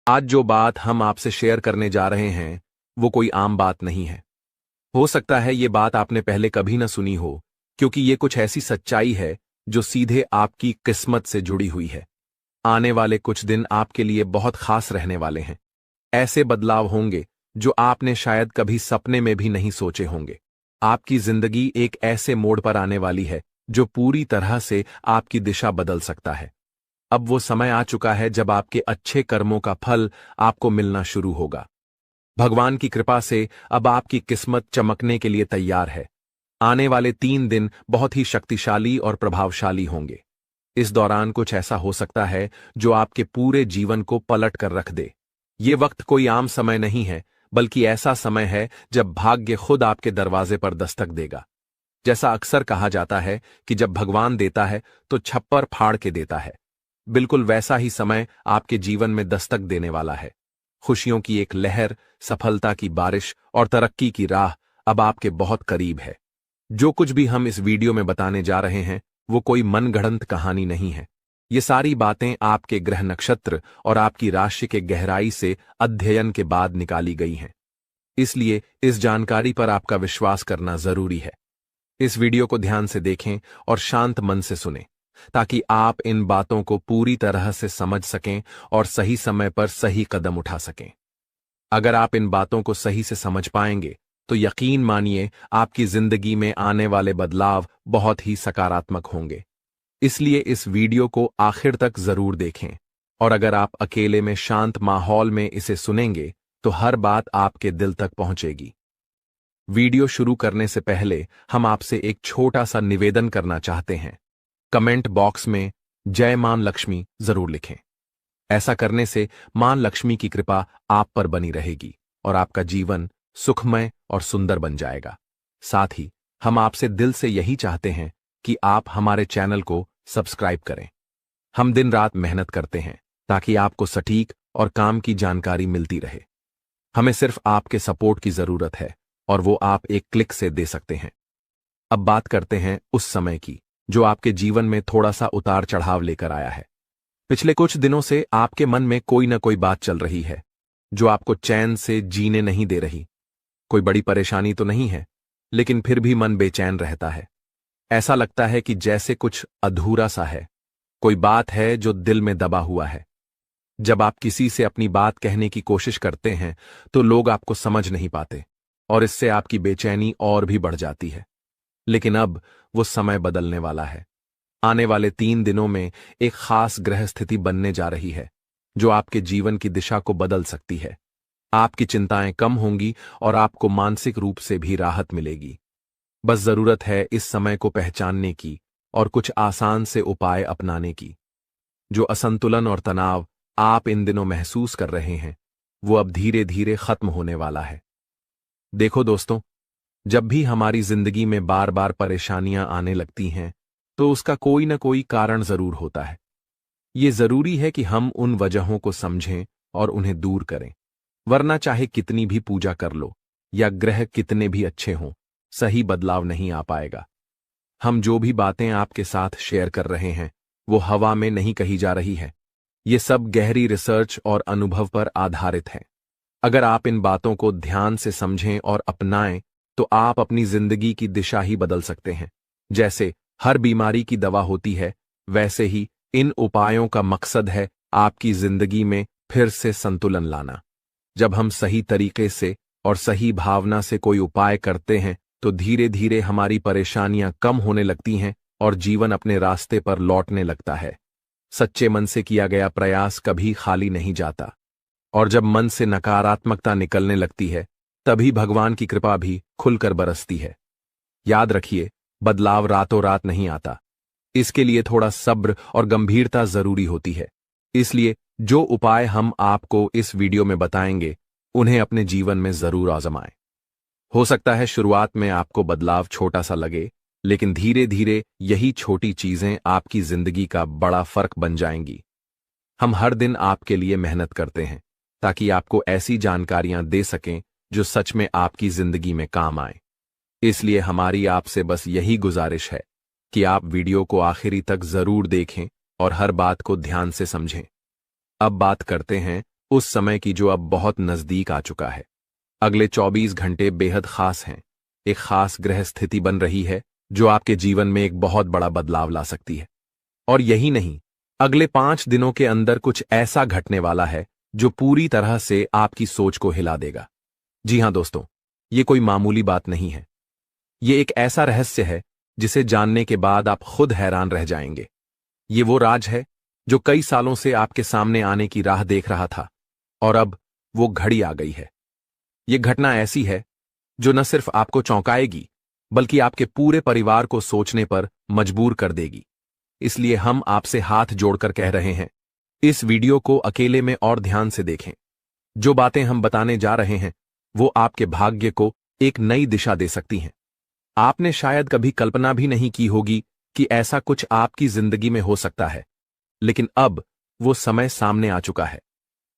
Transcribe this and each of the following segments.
आज जो बात हम आपसे शेयर करने जा रहे हैं वो कोई आम बात नहीं है। हो सकता है ये बात आपने पहले कभी न सुनी हो, क्योंकि ये कुछ ऐसी सच्चाई है जो सीधे आपकी किस्मत से जुड़ी हुई है। आने वाले कुछ दिन आपके लिए बहुत खास रहने वाले हैं। ऐसे बदलाव होंगे जो आपने शायद कभी सपने में भी नहीं सोचे होंगे। आपकी जिंदगी एक ऐसे मोड़ पर आने वाली है जो पूरी तरह से आपकी दिशा बदल सकता है। अब वो समय आ चुका है जब आपके अच्छे कर्मों का फल आपको मिलना शुरू होगा। भगवान की कृपा से अब आपकी किस्मत चमकने के लिए तैयार है। आने वाले 3 दिन बहुत ही शक्तिशाली और प्रभावशाली होंगे। इस दौरान कुछ ऐसा हो सकता है जो आपके पूरे जीवन को पलट कर रख दे। ये वक्त कोई आम समय नहीं है, बल्कि ऐसा समय है जब भाग्य खुद आपके दरवाजे पर दस्तक देगा। जैसा अक्सर कहा जाता है कि जब भगवान देता है तो छप्पर फाड़ के देता है, बिल्कुल वैसा ही समय आपके जीवन में दस्तक देने वाला है। खुशियों की एक लहर, सफलता की बारिश और तरक्की की राह अब आपके बहुत करीब है। जो कुछ भी हम इस वीडियो में बताने जा रहे हैं वो कोई मनगढ़ंत कहानी नहीं है। ये सारी बातें आपके ग्रह नक्षत्र और आपकी राशि के गहराई से अध्ययन के बाद निकाली गई हैं। इसलिए इस जानकारी पर आपका विश्वास करना जरूरी है। इस वीडियो को ध्यान से देखें और शांत मन से सुनें, ताकि आप इन बातों को पूरी तरह से समझ सकें और सही समय पर सही कदम उठा सकें। अगर आप इन बातों को सही से समझ पाएंगे तो यकीन मानिए आपकी जिंदगी में आने वाले बदलाव बहुत ही सकारात्मक होंगे। इसलिए इस वीडियो को आखिर तक जरूर देखें, और अगर आप अकेले में शांत माहौल में इसे सुनेंगे तो हर बात आपके दिल तक पहुंचेगी। वीडियो शुरू करने से पहले हम आपसे एक छोटा सा निवेदन करना चाहते हैं। कमेंट बॉक्स में जय मां लक्ष्मी जरूर लिखें। ऐसा करने से मां लक्ष्मी की कृपा आप पर बनी रहेगी और आपका जीवन सुखमय और सुंदर बन जाएगा। साथ ही हम आपसे दिल से यही चाहते हैं कि आप हमारे चैनल को सब्सक्राइब करें। हम दिन रात मेहनत करते हैं ताकि आपको सटीक और काम की जानकारी मिलती रहे। हमें सिर्फ आपके सपोर्ट की जरूरत है और वो आप एक क्लिक से दे सकते हैं। अब बात करते हैं उस समय की जो आपके जीवन में थोड़ा सा उतार चढ़ाव लेकर आया है। पिछले कुछ दिनों से आपके मन में कोई ना कोई बात चल रही है जो आपको चैन से जीने नहीं दे रही। कोई बड़ी परेशानी तो नहीं है, लेकिन फिर भी मन बेचैन रहता है। ऐसा लगता है कि जैसे कुछ अधूरा सा है, कोई बात है जो दिल में दबा हुआ है। जब आप किसी से अपनी बात कहने की कोशिश करते हैं तो लोग आपको समझ नहीं पाते और इससे आपकी बेचैनी और भी बढ़ जाती है। लेकिन अब वो समय बदलने वाला है। आने वाले 3 दिनों में एक खास ग्रह स्थिति बनने जा रही है जो आपके जीवन की दिशा को बदल सकती है। आपकी चिंताएं कम होंगी और आपको मानसिक रूप से भी राहत मिलेगी। बस जरूरत है इस समय को पहचानने की और कुछ आसान से उपाय अपनाने की। जो असंतुलन और तनाव आप इन दिनों महसूस कर रहे हैं वो अब धीरे धीरे खत्म होने वाला है। देखो दोस्तों, जब भी हमारी जिंदगी में बार बार परेशानियां आने लगती हैं तो उसका कोई ना कोई कारण जरूर होता है। ये जरूरी है कि हम उन वजहों को समझें और उन्हें दूर करें, वरना चाहे कितनी भी पूजा कर लो या ग्रह कितने भी अच्छे हों, सही बदलाव नहीं आ पाएगा। हम जो भी बातें आपके साथ शेयर कर रहे हैं वो हवा में नहीं कही जा रही है। ये सब गहरी रिसर्च और अनुभव पर आधारित है। अगर आप इन बातों को ध्यान से समझें और अपनाएं तो आप अपनी जिंदगी की दिशा ही बदल सकते हैं। जैसे हर बीमारी की दवा होती है, वैसे ही इन उपायों का मकसद है आपकी जिंदगी में फिर से संतुलन लाना। जब हम सही तरीके से और सही भावना से कोई उपाय करते हैं तो धीरे धीरे हमारी परेशानियां कम होने लगती हैं और जीवन अपने रास्ते पर लौटने लगता है। सच्चे मन से किया गया प्रयास कभी खाली नहीं जाता, और जब मन से नकारात्मकता निकलने लगती है तभी भगवान की कृपा भी खुलकर बरसती है। याद रखिए, बदलाव रातों रात नहीं आता। इसके लिए थोड़ा सब्र और गंभीरता जरूरी होती है। इसलिए जो उपाय हम आपको इस वीडियो में बताएंगे उन्हें अपने जीवन में जरूर आजमाएं। हो सकता है शुरुआत में आपको बदलाव छोटा सा लगे, लेकिन धीरे धीरे यही छोटी चीजें आपकी जिंदगी का बड़ा फर्क बन जाएंगी। हम हर दिन आपके लिए मेहनत करते हैं ताकि आपको ऐसी जानकारियां दे सकें जो सच में आपकी जिंदगी में काम आए। इसलिए हमारी आपसे बस यही गुजारिश है कि आप वीडियो को आखिरी तक जरूर देखें और हर बात को ध्यान से समझें। अब बात करते हैं उस समय की जो अब बहुत नजदीक आ चुका है। अगले 24 घंटे बेहद खास हैं। एक खास ग्रह स्थिति बन रही है जो आपके जीवन में एक बहुत बड़ा बदलाव ला सकती है। और यही नहीं, अगले 5 दिनों के अंदर कुछ ऐसा घटने वाला है जो पूरी तरह से आपकी सोच को हिला देगा। जी हां दोस्तों, ये कोई मामूली बात नहीं है। ये एक ऐसा रहस्य है जिसे जानने के बाद आप खुद हैरान रह जाएंगे। ये वो राज है जो कई सालों से आपके सामने आने की राह देख रहा था, और अब वो घड़ी आ गई है। ये घटना ऐसी है जो न सिर्फ आपको चौंकाएगी, बल्कि आपके पूरे परिवार को सोचने पर मजबूर कर देगी। इसलिए हम आपसे हाथ जोड़कर कह रहे हैं, इस वीडियो को अकेले में और ध्यान से देखें। जो बातें हम बताने जा रहे हैं वो आपके भाग्य को एक नई दिशा दे सकती हैं। आपने शायद कभी कल्पना भी नहीं की होगी कि ऐसा कुछ आपकी जिंदगी में हो सकता है, लेकिन अब वो समय सामने आ चुका है।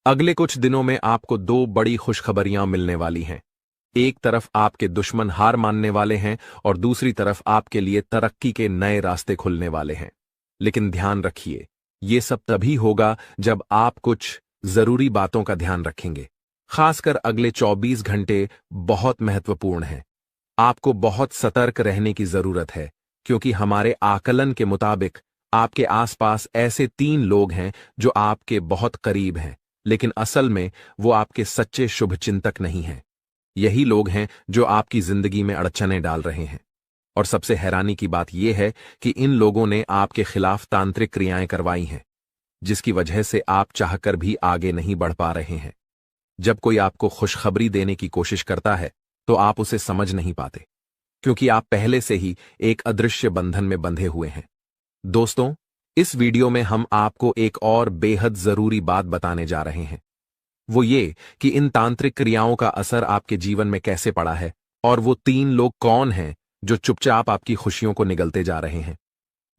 अगले कुछ दिनों में आपको 2 बड़ी खुशखबरियां मिलने वाली हैं। एक तरफ आपके दुश्मन हार मानने वाले हैं और दूसरी तरफ आपके लिए तरक्की के नए रास्ते खुलने वाले हैं। लेकिन ध्यान रखिए, ये सब तभी होगा जब आप कुछ जरूरी बातों का ध्यान रखेंगे। खासकर अगले 24 घंटे बहुत महत्वपूर्ण हैं। आपको बहुत सतर्क रहने की जरूरत है, क्योंकि हमारे आकलन के मुताबिक आपके आसपास ऐसे 3 लोग हैं जो आपके बहुत करीब हैं, लेकिन असल में वो आपके सच्चे शुभचिंतक नहीं हैं। यही लोग हैं जो आपकी जिंदगी में अड़चनें डाल रहे हैं। और सबसे हैरानी की बात यह है कि इन लोगों ने आपके खिलाफ तांत्रिक क्रियाएं करवाई हैं, जिसकी वजह से आप चाहकर भी आगे नहीं बढ़ पा रहे हैं। जब कोई आपको खुशखबरी देने की कोशिश करता है तो आप उसे समझ नहीं पाते, क्योंकि आप पहले से ही एक अदृश्य बंधन में बंधे हुए हैं। दोस्तों, इस वीडियो में हम आपको एक और बेहद जरूरी बात बताने जा रहे हैं। वो ये कि इन तांत्रिक क्रियाओं का असर आपके जीवन में कैसे पड़ा है, और वो 3 लोग कौन हैं जो चुपचाप आपकी खुशियों को निगलते जा रहे हैं।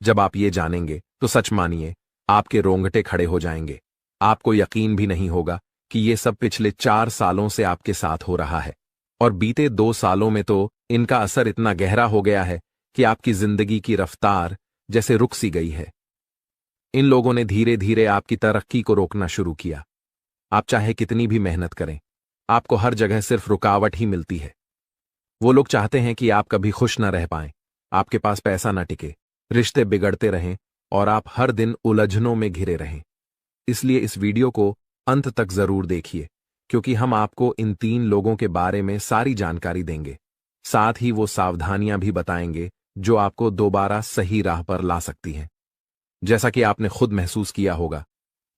जब आप ये जानेंगे तो सच मानिए, आपके रोंगटे खड़े हो जाएंगे। आपको यकीन भी नहीं होगा कि ये सब पिछले 4 सालों से आपके साथ हो रहा है, और बीते 2 सालों में तो इनका असर इतना गहरा हो गया है कि आपकी जिंदगी की रफ्तार जैसे रुक सी गई है। इन लोगों ने धीरे धीरे आपकी तरक्की को रोकना शुरू किया। आप चाहे कितनी भी मेहनत करें, आपको हर जगह सिर्फ रुकावट ही मिलती है। वो लोग चाहते हैं कि आप कभी खुश न रह पाएं, आपके पास पैसा न टिके, रिश्ते बिगड़ते रहें और आप हर दिन उलझनों में घिरे रहें। इसलिए इस वीडियो को अंत तक जरूर देखिए, क्योंकि हम आपको इन 3 लोगों के बारे में सारी जानकारी देंगे। साथ ही वो सावधानियां भी बताएंगे जो आपको दोबारा सही राह पर ला सकती हैं। जैसा कि आपने खुद महसूस किया होगा,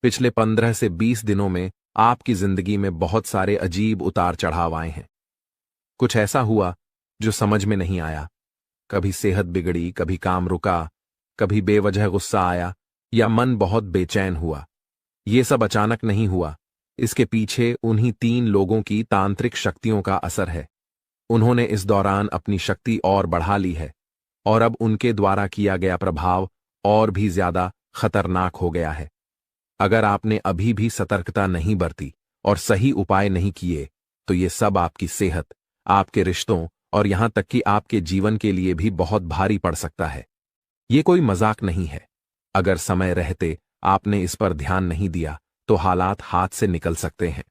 पिछले 15 से 20 दिनों में आपकी जिंदगी में बहुत सारे अजीब उतार चढ़ाव आए हैं। कुछ ऐसा हुआ जो समझ में नहीं आया। कभी सेहत बिगड़ी, कभी काम रुका, कभी बेवजह गुस्सा आया या मन बहुत बेचैन हुआ। ये सब अचानक नहीं हुआ, इसके पीछे उन्हीं 3 लोगों की तांत्रिक शक्तियों का असर है। उन्होंने इस दौरान अपनी शक्ति और बढ़ा ली है, और अब उनके द्वारा किया गया प्रभाव और भी ज्यादा खतरनाक हो गया है। अगर आपने अभी भी सतर्कता नहीं बरती और सही उपाय नहीं किए, तो ये सब आपकी सेहत, आपके रिश्तों और यहां तक कि आपके जीवन के लिए भी बहुत भारी पड़ सकता है। ये कोई मजाक नहीं है। अगर समय रहते आपने इस पर ध्यान नहीं दिया तो हालात हाथ से निकल सकते हैं।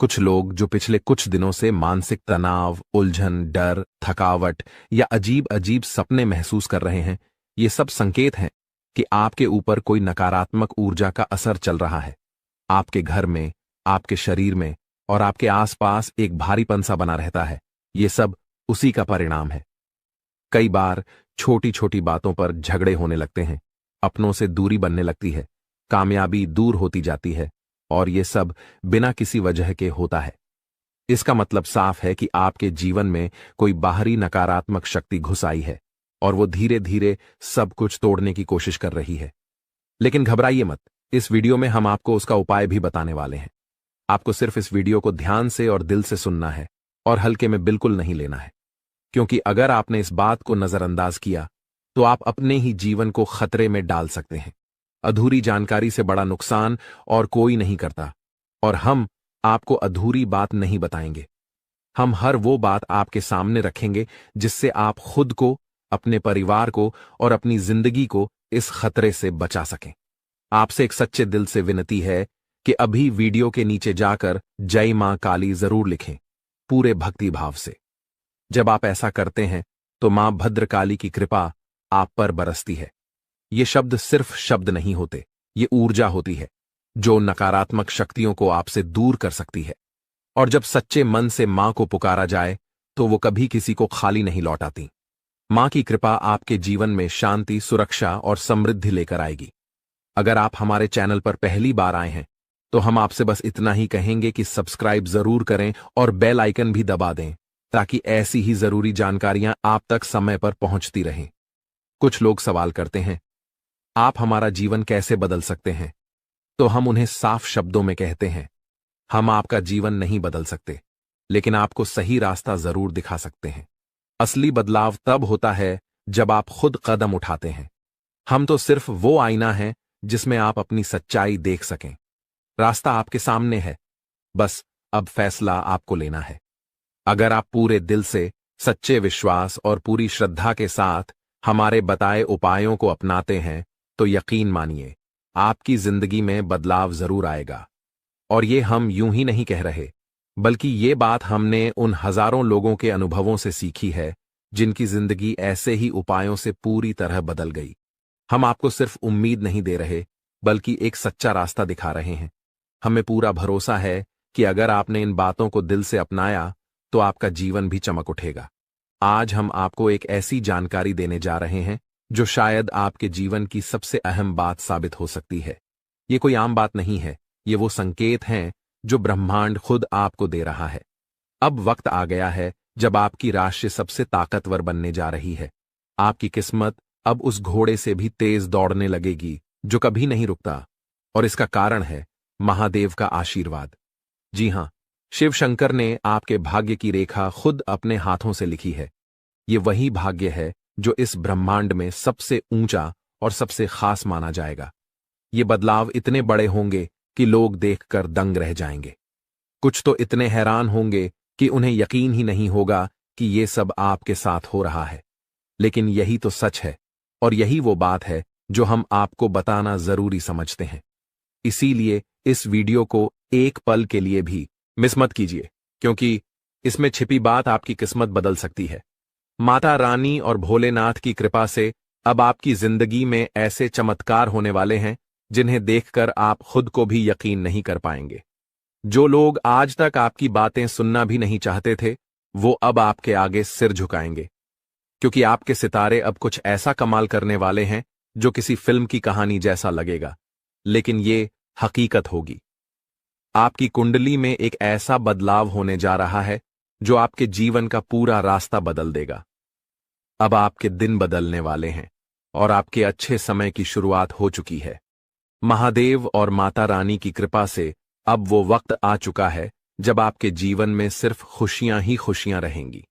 कुछ लोग जो पिछले कुछ दिनों से मानसिक तनाव, उलझन, डर, थकावट या अजीब अजीब सपने महसूस कर रहे हैं, ये सब संकेत हैं कि आपके ऊपर कोई नकारात्मक ऊर्जा का असर चल रहा है। आपके घर में, आपके शरीर में और आपके आसपास एक भारीपन सा बना रहता है। ये सब उसी का परिणाम है। कई बार छोटी छोटी बातों पर झगड़े होने लगते हैं, अपनों से दूरी बनने लगती है, कामयाबी दूर होती जाती है, और ये सब बिना किसी वजह के होता है। इसका मतलब साफ है कि आपके जीवन में कोई बाहरी नकारात्मक शक्ति घुस आई है और वो धीरे धीरे सब कुछ तोड़ने की कोशिश कर रही है। लेकिन घबराइए मत, इस वीडियो में हम आपको उसका उपाय भी बताने वाले हैं। आपको सिर्फ इस वीडियो को ध्यान से और दिल से सुनना है और हल्के में बिल्कुल नहीं लेना है, क्योंकि अगर आपने इस बात को नजरअंदाज किया तो आप अपने ही जीवन को खतरे में डाल सकते हैं। अधूरी जानकारी से बड़ा नुकसान और कोई नहीं करता, और हम आपको अधूरी बात नहीं बताएंगे। हम हर वो बात आपके सामने रखेंगे जिससे आप खुद को, अपने परिवार को और अपनी जिंदगी को इस खतरे से बचा सकें। आपसे एक सच्चे दिल से विनती है कि अभी वीडियो के नीचे जाकर जय मां काली जरूर लिखें, पूरे भक्ति भाव से। जब आप ऐसा करते हैं तो मां भद्रकाली की कृपा आप पर बरसती है। ये शब्द सिर्फ शब्द नहीं होते, ये ऊर्जा होती है जो नकारात्मक शक्तियों को आपसे दूर कर सकती है। और जब सच्चे मन से मां को पुकारा जाए तो वो कभी किसी को खाली नहीं लौटाती। मां की कृपा आपके जीवन में शांति, सुरक्षा और समृद्धि लेकर आएगी। अगर आप हमारे चैनल पर पहली बार आए हैं तो हम आपसे बस इतना ही कहेंगे कि सब्सक्राइब जरूर करें और बेल आइकन भी दबा दें, ताकि ऐसी ही जरूरी जानकारियां आप तक समय पर पहुंचती रहें। कुछ लोग सवाल करते हैं, आप हमारा जीवन कैसे बदल सकते हैं? तो हम उन्हें साफ शब्दों में कहते हैं, हम आपका जीवन नहीं बदल सकते, लेकिन आपको सही रास्ता जरूर दिखा सकते हैं। असली बदलाव तब होता है जब आप खुद कदम उठाते हैं। हम तो सिर्फ वो आईना है जिसमें आप अपनी सच्चाई देख सकें। रास्ता आपके सामने है, बस अब फैसला आपको लेना है। अगर आप पूरे दिल से, सच्चे विश्वास और पूरी श्रद्धा के साथ हमारे बताए उपायों को अपनाते हैं तो यकीन मानिए, आपकी जिंदगी में बदलाव जरूर आएगा। और ये हम यूं ही नहीं कह रहे, बल्कि ये बात हमने उन हजारों लोगों के अनुभवों से सीखी है जिनकी जिंदगी ऐसे ही उपायों से पूरी तरह बदल गई। हम आपको सिर्फ उम्मीद नहीं दे रहे, बल्कि एक सच्चा रास्ता दिखा रहे हैं। हमें पूरा भरोसा है कि अगर आपने इन बातों को दिल से अपनाया तो आपका जीवन भी चमक उठेगा। आज हम आपको एक ऐसी जानकारी देने जा रहे हैं जो शायद आपके जीवन की सबसे अहम बात साबित हो सकती है। ये कोई आम बात नहीं है, ये वो संकेत हैं जो ब्रह्मांड खुद आपको दे रहा है। अब वक्त आ गया है जब आपकी राशि सबसे ताकतवर बनने जा रही है। आपकी किस्मत अब उस घोड़े से भी तेज दौड़ने लगेगी जो कभी नहीं रुकता, और इसका कारण है महादेव का आशीर्वाद। जी हां, शिव शंकर ने आपके भाग्य की रेखा खुद अपने हाथों से लिखी है। ये वही भाग्य है जो इस ब्रह्मांड में सबसे ऊंचा और सबसे खास माना जाएगा। ये बदलाव इतने बड़े होंगे कि लोग देखकर दंग रह जाएंगे। कुछ तो इतने हैरान होंगे कि उन्हें यकीन ही नहीं होगा कि ये सब आपके साथ हो रहा है। लेकिन यही तो सच है, और यही वो बात है जो हम आपको बताना जरूरी समझते हैं। इसीलिए इस वीडियो को एक पल के लिए भी मिस मत कीजिए, क्योंकि इसमें छिपी बात आपकी किस्मत बदल सकती है। माता रानी और भोलेनाथ की कृपा से अब आपकी जिंदगी में ऐसे चमत्कार होने वाले हैं जिन्हें देखकर आप खुद को भी यकीन नहीं कर पाएंगे। जो लोग आज तक आपकी बातें सुनना भी नहीं चाहते थे, वो अब आपके आगे सिर झुकाएंगे, क्योंकि आपके सितारे अब कुछ ऐसा कमाल करने वाले हैं जो किसी फिल्म की कहानी जैसा लगेगा, लेकिन ये हकीकत होगी। आपकी कुंडली में एक ऐसा बदलाव होने जा रहा है जो आपके जीवन का पूरा रास्ता बदल देगा। अब आपके दिन बदलने वाले हैं और आपके अच्छे समय की शुरुआत हो चुकी है। महादेव और माता रानी की कृपा से अब वो वक्त आ चुका है जब आपके जीवन में सिर्फ खुशियां ही खुशियां रहेंगी।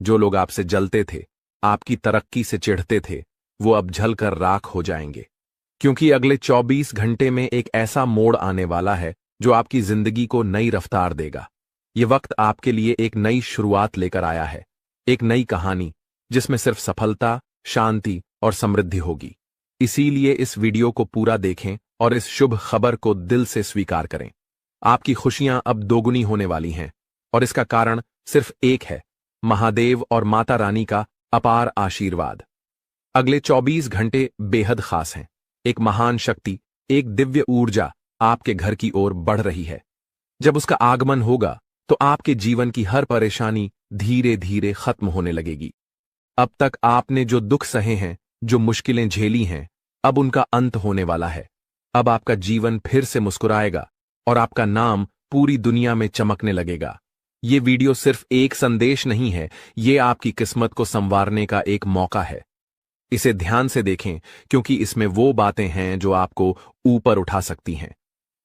जो लोग आपसे जलते थे, आपकी तरक्की से चिढ़ते थे, वो अब जलकर राख हो जाएंगे, क्योंकि अगले 24 घंटे में एक ऐसा मोड़ आने वाला है जो आपकी जिंदगी को नई रफ्तार देगा। ये वक्त आपके लिए एक नई शुरुआत लेकर आया है, एक नई कहानी जिसमें सिर्फ सफलता, शांति और समृद्धि होगी। इसीलिए इस वीडियो को पूरा देखें और इस शुभ खबर को दिल से स्वीकार करें। आपकी खुशियां अब दोगुनी होने वाली हैं, और इसका कारण सिर्फ एक है, महादेव और माता रानी का अपार आशीर्वाद। अगले 24 घंटे बेहद खास हैं। एक महान शक्ति, एक दिव्य ऊर्जा आपके घर की ओर बढ़ रही है। जब उसका आगमन होगा तो आपके जीवन की हर परेशानी धीरे धीरे खत्म होने लगेगी। अब तक आपने जो दुख सहे हैं, जो मुश्किलें झेली हैं, अब उनका अंत होने वाला है। अब आपका जीवन फिर से मुस्कुराएगा और आपका नाम पूरी दुनिया में चमकने लगेगा। ये वीडियो सिर्फ एक संदेश नहीं है, ये आपकी किस्मत को संवारने का एक मौका है। इसे ध्यान से देखें, क्योंकि इसमें वो बातें हैं जो आपको ऊपर उठा सकती हैं।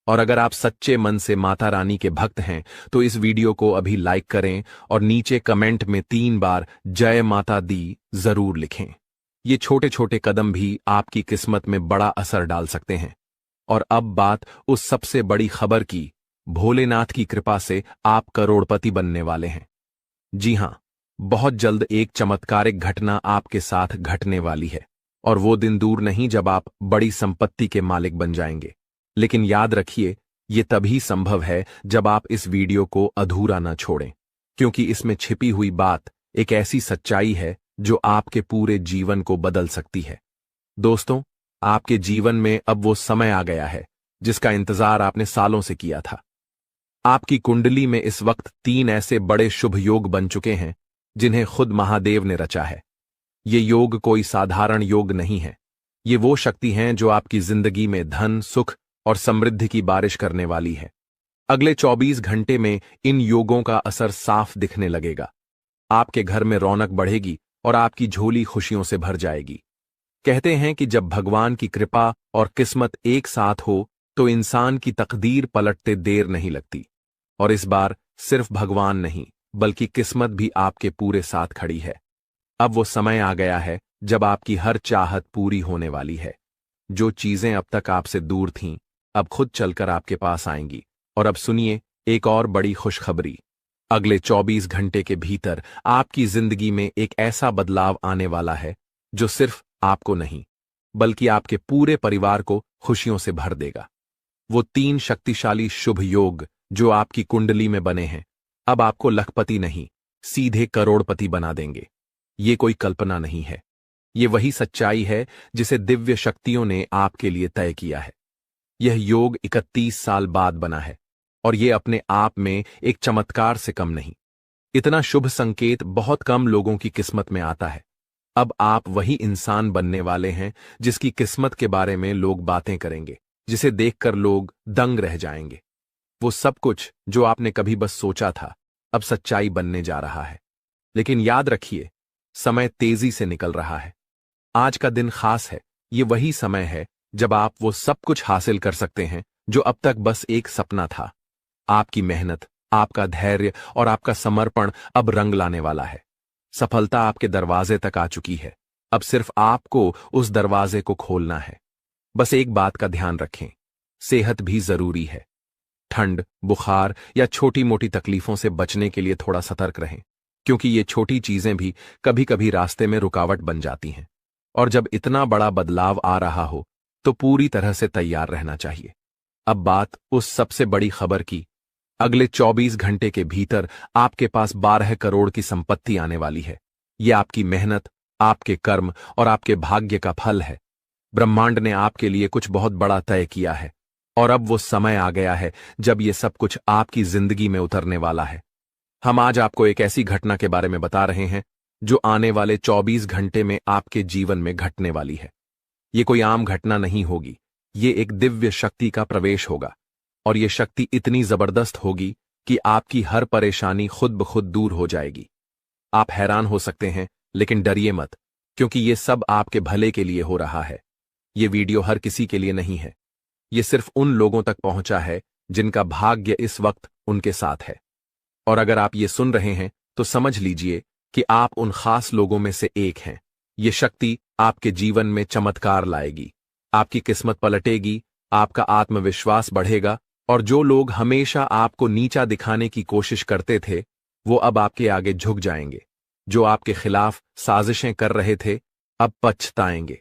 और अगर आप सच्चे मन से माता रानी के भक्त हैं तो इस वीडियो को अभी लाइक करें और नीचे कमेंट में 3 बार जय माता दी जरूर लिखें। ये छोटे छोटे कदम भी आपकी किस्मत में बड़ा असर डाल सकते हैं। और अब बात उस सबसे बड़ी खबर की, भोलेनाथ की कृपा से आप करोड़पति बनने वाले हैं। जी हां, बहुत जल्द एक चमत्कारिक घटना आपके साथ घटने वाली है, और वो दिन दूर नहीं जब आप बड़ी संपत्ति के मालिक बन जाएंगे। लेकिन याद रखिए, ये तभी संभव है जब आप इस वीडियो को अधूरा न छोड़ें, क्योंकि इसमें छिपी हुई बात एक ऐसी सच्चाई है जो आपके पूरे जीवन को बदल सकती है। दोस्तों, आपके जीवन में अब वो समय आ गया है जिसका इंतजार आपने सालों से किया था। आपकी कुंडली में इस वक्त 3 ऐसे बड़े शुभ योग बन चुके हैं जिन्हें खुद महादेव ने रचा है। ये योग कोई साधारण योग नहीं है। ये वो शक्ति हैं जो आपकी जिंदगी में धन, सुख और समृद्धि की बारिश करने वाली है। अगले 24 घंटे में इन योगों का असर साफ दिखने लगेगा। आपके घर में रौनक बढ़ेगी और आपकी झोली खुशियों से भर जाएगी। कहते हैं कि जब भगवान की कृपा और किस्मत एक साथ हो तो इंसान की तकदीर पलटते देर नहीं लगती। और इस बार सिर्फ भगवान नहीं बल्कि किस्मत भी आपके पूरे साथ खड़ी है। अब वो समय आ गया है जब आपकी हर चाहत पूरी होने वाली है। जो चीजें अब तक आपसे दूर थीं, अब खुद चलकर आपके पास आएंगी। और अब सुनिए एक और बड़ी खुशखबरी। अगले 24 घंटे के भीतर आपकी जिंदगी में एक ऐसा बदलाव आने वाला है जो सिर्फ आपको नहीं बल्कि आपके पूरे परिवार को खुशियों से भर देगा। वो 3 शक्तिशाली शुभ योग जो आपकी कुंडली में बने हैं अब आपको लखपति नहीं, सीधे करोड़पति बना देंगे। ये कोई कल्पना नहीं है, ये वही सच्चाई है जिसे दिव्य शक्तियों ने आपके लिए तय किया है। यह योग 31 साल बाद बना है और ये अपने आप में एक चमत्कार से कम नहीं। इतना शुभ संकेत बहुत कम लोगों की किस्मत में आता है। अब आप वही इंसान बनने वाले हैं जिसकी किस्मत के बारे में लोग बातें करेंगे, जिसे देखकर लोग दंग रह जाएंगे। वो सब कुछ जो आपने कभी बस सोचा था अब सच्चाई बनने जा रहा है। लेकिन याद रखिए, समय तेजी से निकल रहा है। आज का दिन खास है। ये वही समय है जब आप वो सब कुछ हासिल कर सकते हैं जो अब तक बस एक सपना था। आपकी मेहनत, आपका धैर्य और आपका समर्पण अब रंग लाने वाला है। सफलता आपके दरवाजे तक आ चुकी है। अब सिर्फ आपको उस दरवाजे को खोलना है। बस एक बात का ध्यान रखें, सेहत भी जरूरी है। ठंड, बुखार या छोटी मोटी तकलीफों से बचने के लिए थोड़ा सतर्क रहें, क्योंकि ये छोटी चीजें भी कभी कभी रास्ते में रुकावट बन जाती हैं। और जब इतना बड़ा बदलाव आ रहा हो तो पूरी तरह से तैयार रहना चाहिए। अब बात उस सबसे बड़ी खबर की। अगले 24 घंटे के भीतर आपके पास 12 करोड़ की संपत्ति आने वाली है। यह आपकी मेहनत, आपके कर्म और आपके भाग्य का फल है। ब्रह्मांड ने आपके लिए कुछ बहुत बड़ा तय किया है और अब वो समय आ गया है जब ये सब कुछ आपकी जिंदगी में उतरने वाला है। हम आज आपको एक ऐसी घटना के बारे में बता रहे हैं जो आने वाले 24 घंटे में आपके जीवन में घटने वाली है। ये कोई आम घटना नहीं होगी, ये एक दिव्य शक्ति का प्रवेश होगा। और ये शक्ति इतनी जबरदस्त होगी कि आपकी हर परेशानी खुद ब खुद दूर हो जाएगी। आप हैरान हो सकते हैं, लेकिन डरिए मत, क्योंकि ये सब आपके भले के लिए हो रहा है। ये वीडियो हर किसी के लिए नहीं है। ये सिर्फ उन लोगों तक पहुंचा है जिनका भाग्य इस वक्त उनके साथ है। और अगर आप ये सुन रहे हैं तो समझ लीजिए कि आप उन खास लोगों में से एक हैं। ये शक्ति आपके जीवन में चमत्कार लाएगी, आपकी किस्मत पलटेगी, आपका आत्मविश्वास बढ़ेगा और जो लोग हमेशा आपको नीचा दिखाने की कोशिश करते थे वो अब आपके आगे झुक जाएंगे। जो आपके खिलाफ साजिशें कर रहे थे अब पछताएंगे।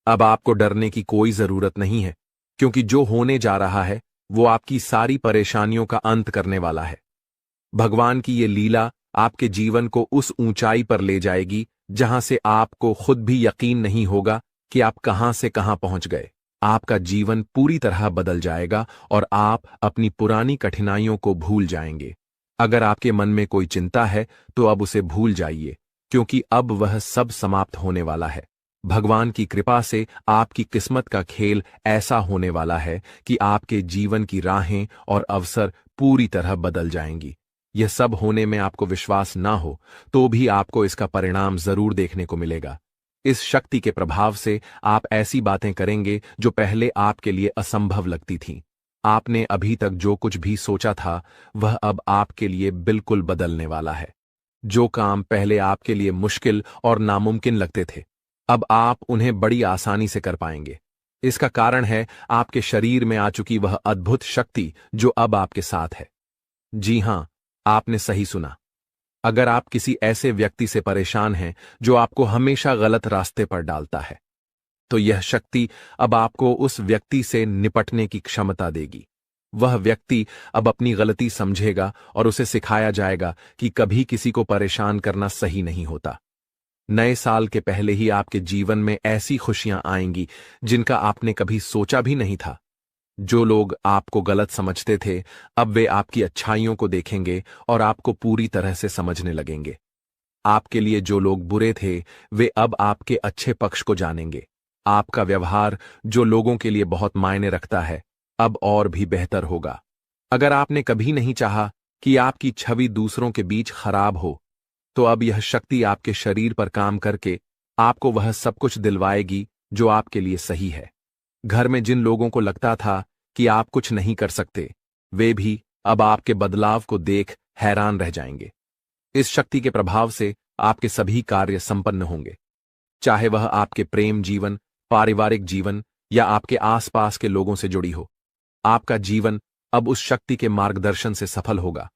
अब आपको डरने की कोई जरूरत नहीं है, क्योंकि जो होने जा रहा है वो आपकी सारी परेशानियों का अंत करने वाला है। भगवान की ये लीला आपके जीवन को उस ऊंचाई पर ले जाएगी जहां से आपको खुद भी यकीन नहीं होगा कि आप कहां से कहां पहुंच गए। आपका जीवन पूरी तरह बदल जाएगा और आप अपनी पुरानी कठिनाइयों को भूल जाएंगे। अगर आपके मन में कोई चिंता है तो अब उसे भूल जाइए, क्योंकि अब वह सब समाप्त होने वाला है। भगवान की कृपा से आपकी किस्मत का खेल ऐसा होने वाला है कि आपके जीवन की राहें और अवसर पूरी तरह बदल जाएंगी। यह सब होने में आपको विश्वास ना हो तो भी आपको इसका परिणाम जरूर देखने को मिलेगा। इस शक्ति के प्रभाव से आप ऐसी बातें करेंगे जो पहले आपके लिए असंभव लगती थीं। आपने अभी तक जो कुछ भी सोचा था वह अब आपके लिए बिल्कुल बदलने वाला है। जो काम पहले आपके लिए मुश्किल और नामुमकिन लगते थे अब आप उन्हें बड़ी आसानी से कर पाएंगे। इसका कारण है आपके शरीर में आ चुकी वह अद्भुत शक्ति जो अब आपके साथ है। जी हां, आपने सही सुना। अगर आप किसी ऐसे व्यक्ति से परेशान हैं जो आपको हमेशा गलत रास्ते पर डालता है, तो यह शक्ति अब आपको उस व्यक्ति से निपटने की क्षमता देगी। वह व्यक्ति अब अपनी गलती समझेगा और उसे सिखाया जाएगा कि कभी किसी को परेशान करना सही नहीं होता। नए साल के पहले ही आपके जीवन में ऐसी खुशियां आएंगी जिनका आपने कभी सोचा भी नहीं था। जो लोग आपको गलत समझते थे, अब वे आपकी अच्छाइयों को देखेंगे और आपको पूरी तरह से समझने लगेंगे। आपके लिए जो लोग बुरे थे, वे अब आपके अच्छे पक्ष को जानेंगे। आपका व्यवहार जो लोगों के लिए बहुत मायने रखता है, अब और भी बेहतर होगा। अगर आपने कभी नहीं चाहा कि आपकी छवि दूसरों के बीच खराब हो, तो अब यह शक्ति आपके शरीर पर काम करके आपको वह सब कुछ दिलवाएगी जो आपके लिए सही है। घर में जिन लोगों को लगता था कि आप कुछ नहीं कर सकते, वे भी अब आपके बदलाव को देख हैरान रह जाएंगे। इस शक्ति के प्रभाव से आपके सभी कार्य संपन्न होंगे, चाहे वह आपके प्रेम जीवन, पारिवारिक जीवन या आपके आसपास के लोगों से जुड़ी हो। आपका जीवन अब उस शक्ति के मार्गदर्शन से सफल होगा।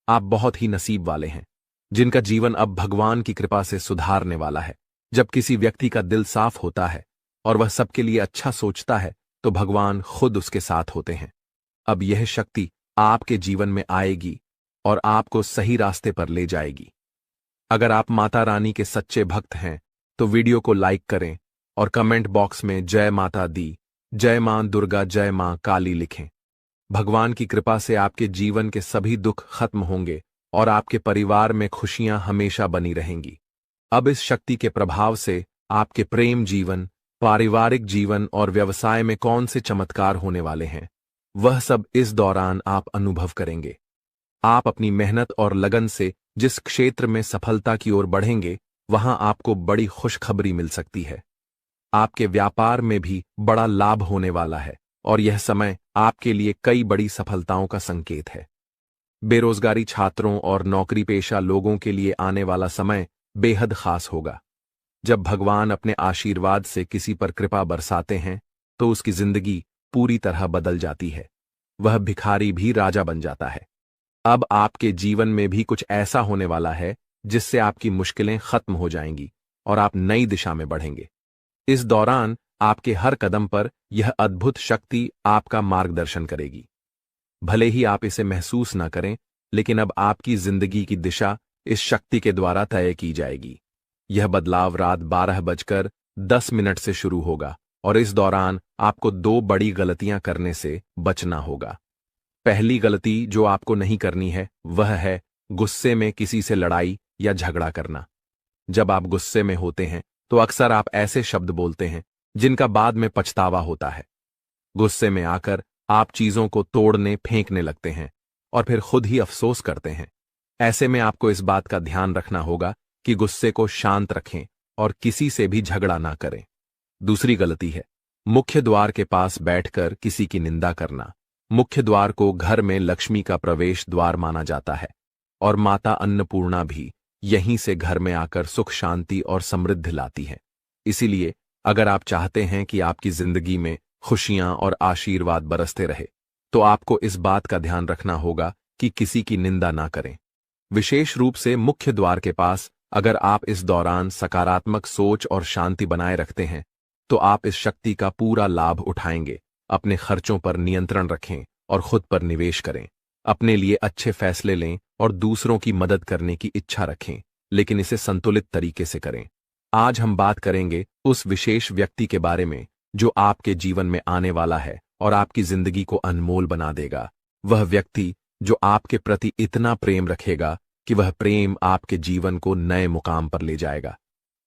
आप बहुत ही नसीब वाले हैं जिनका जीवन अब भगवान की कृपा से सुधारने वाला है। जब किसी व्यक्ति का दिल साफ होता है और वह सबके लिए अच्छा सोचता है, तो भगवान खुद उसके साथ होते हैं। अब यह शक्ति आपके जीवन में आएगी और आपको सही रास्ते पर ले जाएगी। अगर आप माता रानी के सच्चे भक्त हैं, तो वीडियो को लाइक करें और कमेंट बॉक्स में जय माता दी, जय मां दुर्गा, जय मां काली लिखें। भगवान की कृपा से आपके जीवन के सभी दुख खत्म होंगे और आपके परिवार में खुशियां हमेशा बनी रहेंगी। अब इस शक्ति के प्रभाव से आपके प्रेम जीवन, पारिवारिक जीवन और व्यवसाय में कौन से चमत्कार होने वाले हैं, वह सब इस दौरान आप अनुभव करेंगे। आप अपनी मेहनत और लगन से जिस क्षेत्र में सफलता की ओर बढ़ेंगे, वहां आपको बड़ी खुशखबरी मिल सकती है। आपके व्यापार में भी बड़ा लाभ होने वाला है और यह समय आपके लिए कई बड़ी सफलताओं का संकेत है। बेरोजगारी छात्रों और नौकरी पेशा लोगों के लिए आने वाला समय बेहद खास होगा। जब भगवान अपने आशीर्वाद से किसी पर कृपा बरसाते हैं, तो उसकी जिंदगी पूरी तरह बदल जाती है। वह भिखारी भी राजा बन जाता है। अब आपके जीवन में भी कुछ ऐसा होने वाला है जिससे आपकी मुश्किलें खत्म हो जाएंगी और आप नई दिशा में बढ़ेंगे। इस दौरान आपके हर कदम पर यह अद्भुत शक्ति आपका मार्गदर्शन करेगी। भले ही आप इसे महसूस न करें, लेकिन अब आपकी जिंदगी की दिशा इस शक्ति के द्वारा तय की जाएगी। यह बदलाव रात 12:10 से शुरू होगा और इस दौरान आपको 2 बड़ी गलतियां करने से बचना होगा। पहली गलती जो आपको नहीं करनी है, वह है गुस्से में किसी से लड़ाई या झगड़ा करना। जब आप गुस्से में होते हैं, तो अक्सर आप ऐसे शब्द बोलते हैं जिनका बाद में पछतावा होता है। गुस्से में आकर आप चीजों को तोड़ने, फेंकने लगते हैं और फिर खुद ही अफसोस करते हैं। ऐसे में आपको इस बात का ध्यान रखना होगा कि गुस्से को शांत रखें और किसी से भी झगड़ा ना करें। दूसरी गलती है मुख्य द्वार के पास बैठकर किसी की निंदा करना। मुख्य द्वार को घर में लक्ष्मी का प्रवेश द्वार माना जाता है और माता अन्नपूर्णा भी यहीं से घर में आकर सुख, शांति और समृद्धि लाती है। इसीलिए अगर आप चाहते हैं कि आपकी जिंदगी में खुशियां और आशीर्वाद बरसते रहे, तो आपको इस बात का ध्यान रखना होगा कि किसी की निंदा ना करें। विशेष रूप से मुख्य द्वार के पास अगर आप इस दौरान सकारात्मक सोच और शांति बनाए रखते हैं, तो आप इस शक्ति का पूरा लाभ उठाएंगे। अपने खर्चों पर नियंत्रण रखें और खुद पर निवेश करें। अपने लिए अच्छे फैसले लें और दूसरों की मदद करने की इच्छा रखें, लेकिन इसे संतुलित तरीके से करें। आज हम बात करेंगे उस विशेष व्यक्ति के बारे में जो आपके जीवन में आने वाला है और आपकी जिंदगी को अनमोल बना देगा। वह व्यक्ति जो आपके प्रति इतना प्रेम रखेगा कि वह प्रेम आपके जीवन को नए मुकाम पर ले जाएगा।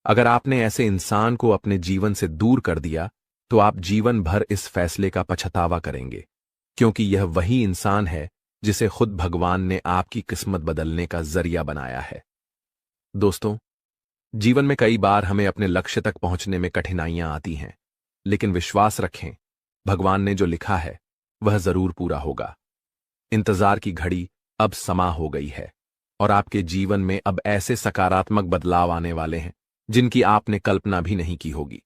अगर आपने ऐसे इंसान को अपने जीवन से दूर कर दिया, तो आप जीवन भर इस फैसले का पछतावा करेंगे, क्योंकि यह वही इंसान है जिसे खुद भगवान ने आपकी किस्मत बदलने का जरिया बनाया है। दोस्तों, जीवन में कई बार हमें अपने लक्ष्य तक पहुंचने में कठिनाइयां आती हैं, लेकिन विश्वास रखें, भगवान ने जो लिखा है वह जरूर पूरा होगा। इंतजार की घड़ी अब समा हो गई है और आपके जीवन में अब ऐसे सकारात्मक बदलाव आने वाले हैं जिनकी आपने कल्पना भी नहीं की होगी।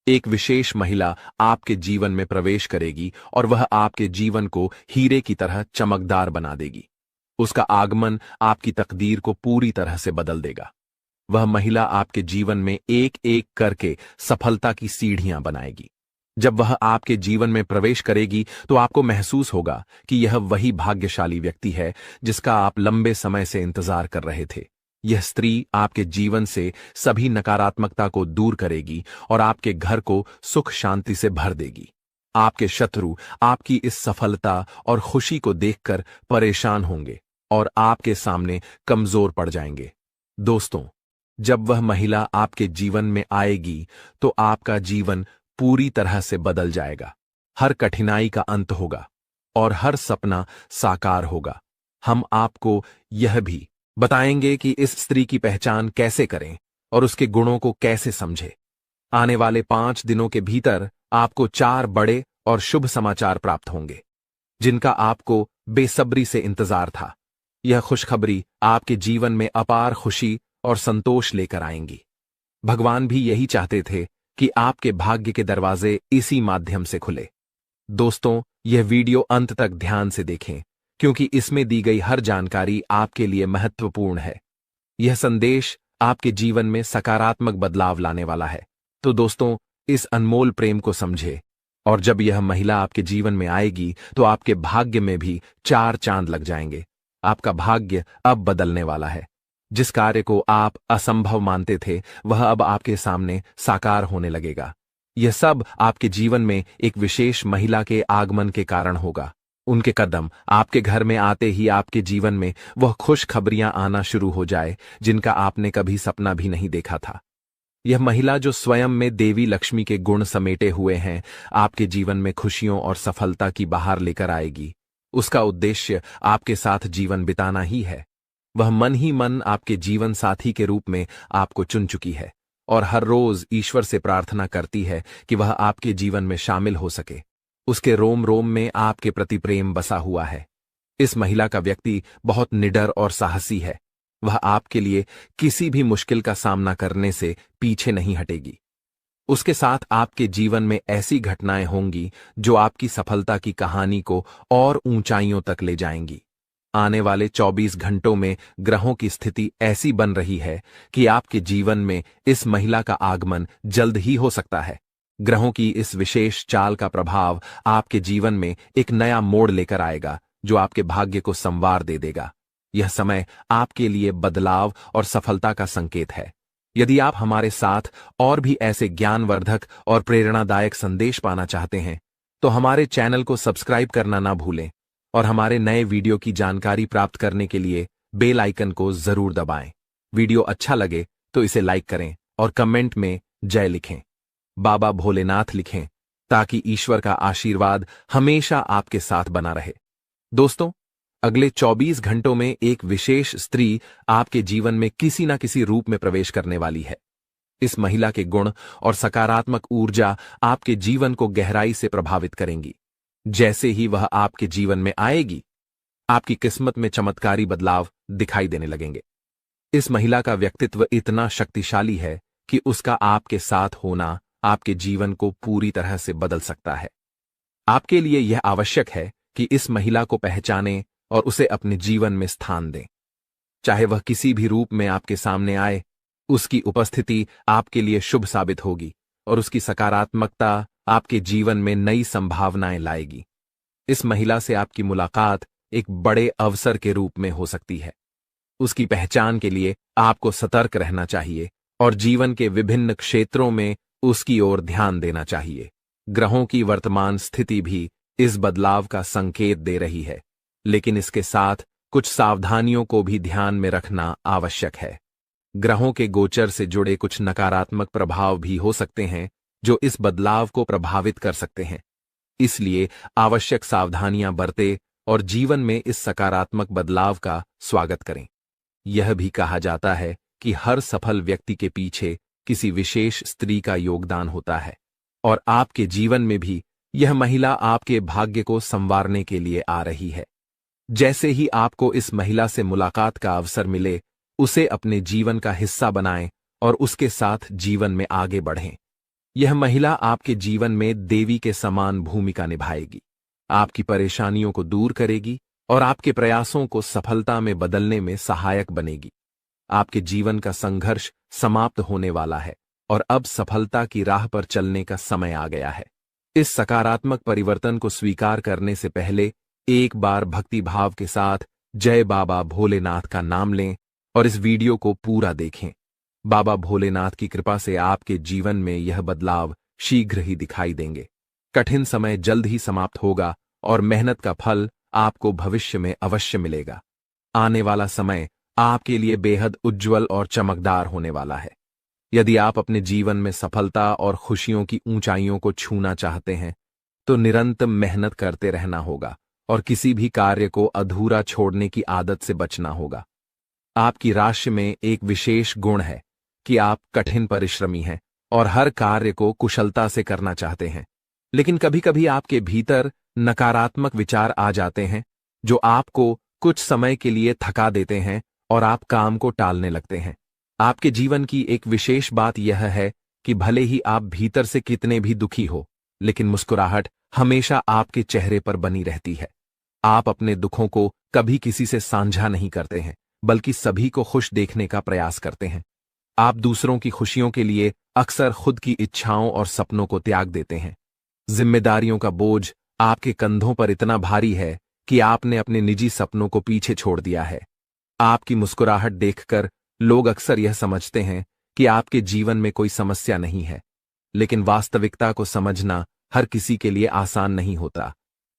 एक विशेष महिला आपके जीवन में प्रवेश करेगी और वह आपके जीवन को हीरे की तरह चमकदार बना देगी। उसका आगमन आपकी तकदीर को पूरी तरह से बदल देगा। वह महिला आपके जीवन में एक एक करके सफलता की सीढ़ियां बनाएगी। जब वह आपके जीवन में प्रवेश करेगी तो आपको महसूस होगा कि यह वही भाग्यशाली व्यक्ति है जिसका आप लंबे समय से इंतजार कर रहे थे। यह स्त्री आपके जीवन से सभी नकारात्मकता को दूर करेगी और आपके घर को सुख शांति से भर देगी। आपके शत्रु आपकी इस सफलता और खुशी को देखकर परेशान होंगे और आपके सामने कमजोर पड़ जाएंगे। दोस्तों, जब वह महिला आपके जीवन में आएगी तो आपका जीवन पूरी तरह से बदल जाएगा। हर कठिनाई का अंत होगा और हर सपना साकार होगा। हम आपको यह भी बताएंगे कि इस स्त्री की पहचान कैसे करें और उसके गुणों को कैसे समझें। आने वाले 5 दिनों के भीतर आपको 4 बड़े और शुभ समाचार प्राप्त होंगे जिनका आपको बेसब्री से इंतजार था। यह खुशखबरी आपके जीवन में अपार खुशी और संतोष लेकर आएंगी। भगवान भी यही चाहते थे कि आपके भाग्य के दरवाजे इसी माध्यम से खुले। दोस्तों, यह वीडियो अंत तक ध्यान से देखें क्योंकि इसमें दी गई हर जानकारी आपके लिए महत्वपूर्ण है। यह संदेश आपके जीवन में सकारात्मक बदलाव लाने वाला है। तो दोस्तों, इस अनमोल प्रेम को समझे और जब यह महिला आपके जीवन में आएगी तो आपके भाग्य में भी 4 चांद लग जाएंगे। आपका भाग्य अब बदलने वाला है। जिस कार्य को आप असंभव मानते थे वह अब आपके सामने साकार होने लगेगा। यह सब आपके जीवन में एक विशेष महिला के आगमन के कारण होगा। उनके कदम आपके घर में आते ही आपके जीवन में वह खुश खबरियां आना शुरू हो जाए जिनका आपने कभी सपना भी नहीं देखा था। यह महिला जो स्वयं में देवी लक्ष्मी के गुण समेटे हुए हैं, आपके जीवन में खुशियों और सफलता की बहार लेकर आएगी। उसका उद्देश्य आपके साथ जीवन बिताना ही है। वह मन ही मन आपके जीवन साथी के रूप में आपको चुन चुकी है और हर रोज ईश्वर से प्रार्थना करती है कि वह आपके जीवन में शामिल हो सके। उसके रोम रोम में आपके प्रति प्रेम बसा हुआ है। इस महिला का व्यक्ति बहुत निडर और साहसी है। वह आपके लिए किसी भी मुश्किल का सामना करने से पीछे नहीं हटेगी। उसके साथ आपके जीवन में ऐसी घटनाएं होंगी जो आपकी सफलता की कहानी को और ऊंचाइयों तक ले जाएंगी। आने वाले 24 घंटों में ग्रहों की स्थिति ऐसी बन रही है कि आपके जीवन में इस महिला का आगमन जल्द ही हो सकता है। ग्रहों की इस विशेष चाल का प्रभाव आपके जीवन में एक नया मोड़ लेकर आएगा जो आपके भाग्य को संवार दे देगा। यह समय आपके लिए बदलाव और सफलता का संकेत है। यदि आप हमारे साथ और भी ऐसे ज्ञानवर्धक और प्रेरणादायक संदेश पाना चाहते हैं तो हमारे चैनल को सब्सक्राइब करना ना भूलें और हमारे नए वीडियो की जानकारी प्राप्त करने के लिए बेल आइकन को जरूर दबाएं। वीडियो अच्छा लगे तो इसे लाइक करें और कमेंट में जय लिखें, बाबा भोलेनाथ लिखें ताकि ईश्वर का आशीर्वाद हमेशा आपके साथ बना रहे। दोस्तों, अगले 24 घंटों में एक विशेष स्त्री आपके जीवन में किसी न किसी रूप में प्रवेश करने वाली है। इस महिला के गुण और सकारात्मक ऊर्जा आपके जीवन को गहराई से प्रभावित करेंगी। जैसे ही वह आपके जीवन में आएगी, आपकी किस्मत में चमत्कारी बदलाव दिखाई देने लगेंगे। इस महिला का व्यक्तित्व इतना शक्तिशाली है कि उसका आपके साथ होना आपके जीवन को पूरी तरह से बदल सकता है। आपके लिए यह आवश्यक है कि इस महिला को पहचानें और उसे अपने जीवन में स्थान दें। चाहे वह किसी भी रूप में आपके सामने आए, उसकी उपस्थिति आपके लिए शुभ साबित होगी और उसकी सकारात्मकता आपके जीवन में नई संभावनाएं लाएगी। इस महिला से आपकी मुलाकात एक बड़े अवसर के रूप में हो सकती है। उसकी पहचान के लिए आपको सतर्क रहना चाहिए और जीवन के विभिन्न क्षेत्रों में उसकी ओर ध्यान देना चाहिए। ग्रहों की वर्तमान स्थिति भी इस बदलाव का संकेत दे रही है, लेकिन इसके साथ कुछ सावधानियों को भी ध्यान में रखना आवश्यक है। ग्रहों के गोचर से जुड़े कुछ नकारात्मक प्रभाव भी हो सकते हैं जो इस बदलाव को प्रभावित कर सकते हैं। इसलिए आवश्यक सावधानियां बरतें और जीवन में इस सकारात्मक बदलाव का स्वागत करें। यह भी कहा जाता है कि हर सफल व्यक्ति के पीछे किसी विशेष स्त्री का योगदान होता है और आपके जीवन में भी यह महिला आपके भाग्य को संवारने के लिए आ रही है। जैसे ही आपको इस महिला से मुलाकात का अवसर मिले, उसे अपने जीवन का हिस्सा बनाएं और उसके साथ जीवन में आगे बढ़ें। यह महिला आपके जीवन में देवी के समान भूमिका निभाएगी, आपकी परेशानियों को दूर करेगी और आपके प्रयासों को सफलता में बदलने में सहायक बनेगी। आपके जीवन का संघर्ष समाप्त होने वाला है और अब सफलता की राह पर चलने का समय आ गया है। इस सकारात्मक परिवर्तन को स्वीकार करने से पहले एक बार भक्ति भाव के साथ जय बाबा भोलेनाथ का नाम लें और इस वीडियो को पूरा देखें। बाबा भोलेनाथ की कृपा से आपके जीवन में यह बदलाव शीघ्र ही दिखाई देंगे। कठिन समय जल्द ही समाप्त होगा और मेहनत का फल आपको भविष्य में अवश्य मिलेगा। आने वाला समय आपके लिए बेहद उज्जवल और चमकदार होने वाला है। यदि आप अपने जीवन में सफलता और खुशियों की ऊंचाइयों को छूना चाहते हैं तो निरंतर मेहनत करते रहना होगा और किसी भी कार्य को अधूरा छोड़ने की आदत से बचना होगा। आपकी राशि में एक विशेष गुण है कि आप कठिन परिश्रमी हैं और हर कार्य को कुशलता से करना चाहते हैं, लेकिन कभी कभी आपके भीतर नकारात्मक विचार आ जाते हैं जो आपको कुछ समय के लिए थका देते हैं और आप काम को टालने लगते हैं। आपके जीवन की एक विशेष बात यह है कि भले ही आप भीतर से कितने भी दुखी हो, लेकिन मुस्कुराहट हमेशा आपके चेहरे पर बनी रहती है। आप अपने दुखों को कभी किसी से साझा नहीं करते हैं, बल्कि सभी को खुश देखने का प्रयास करते हैं। आप दूसरों की खुशियों के लिए अक्सर खुद की इच्छाओं और सपनों को त्याग देते हैं। जिम्मेदारियों का बोझ आपके कंधों पर इतना भारी है कि आपने अपने निजी सपनों को पीछे छोड़ दिया है। आपकी मुस्कुराहट देखकर लोग अक्सर यह समझते हैं कि आपके जीवन में कोई समस्या नहीं है, लेकिन वास्तविकता को समझना हर किसी के लिए आसान नहीं होता।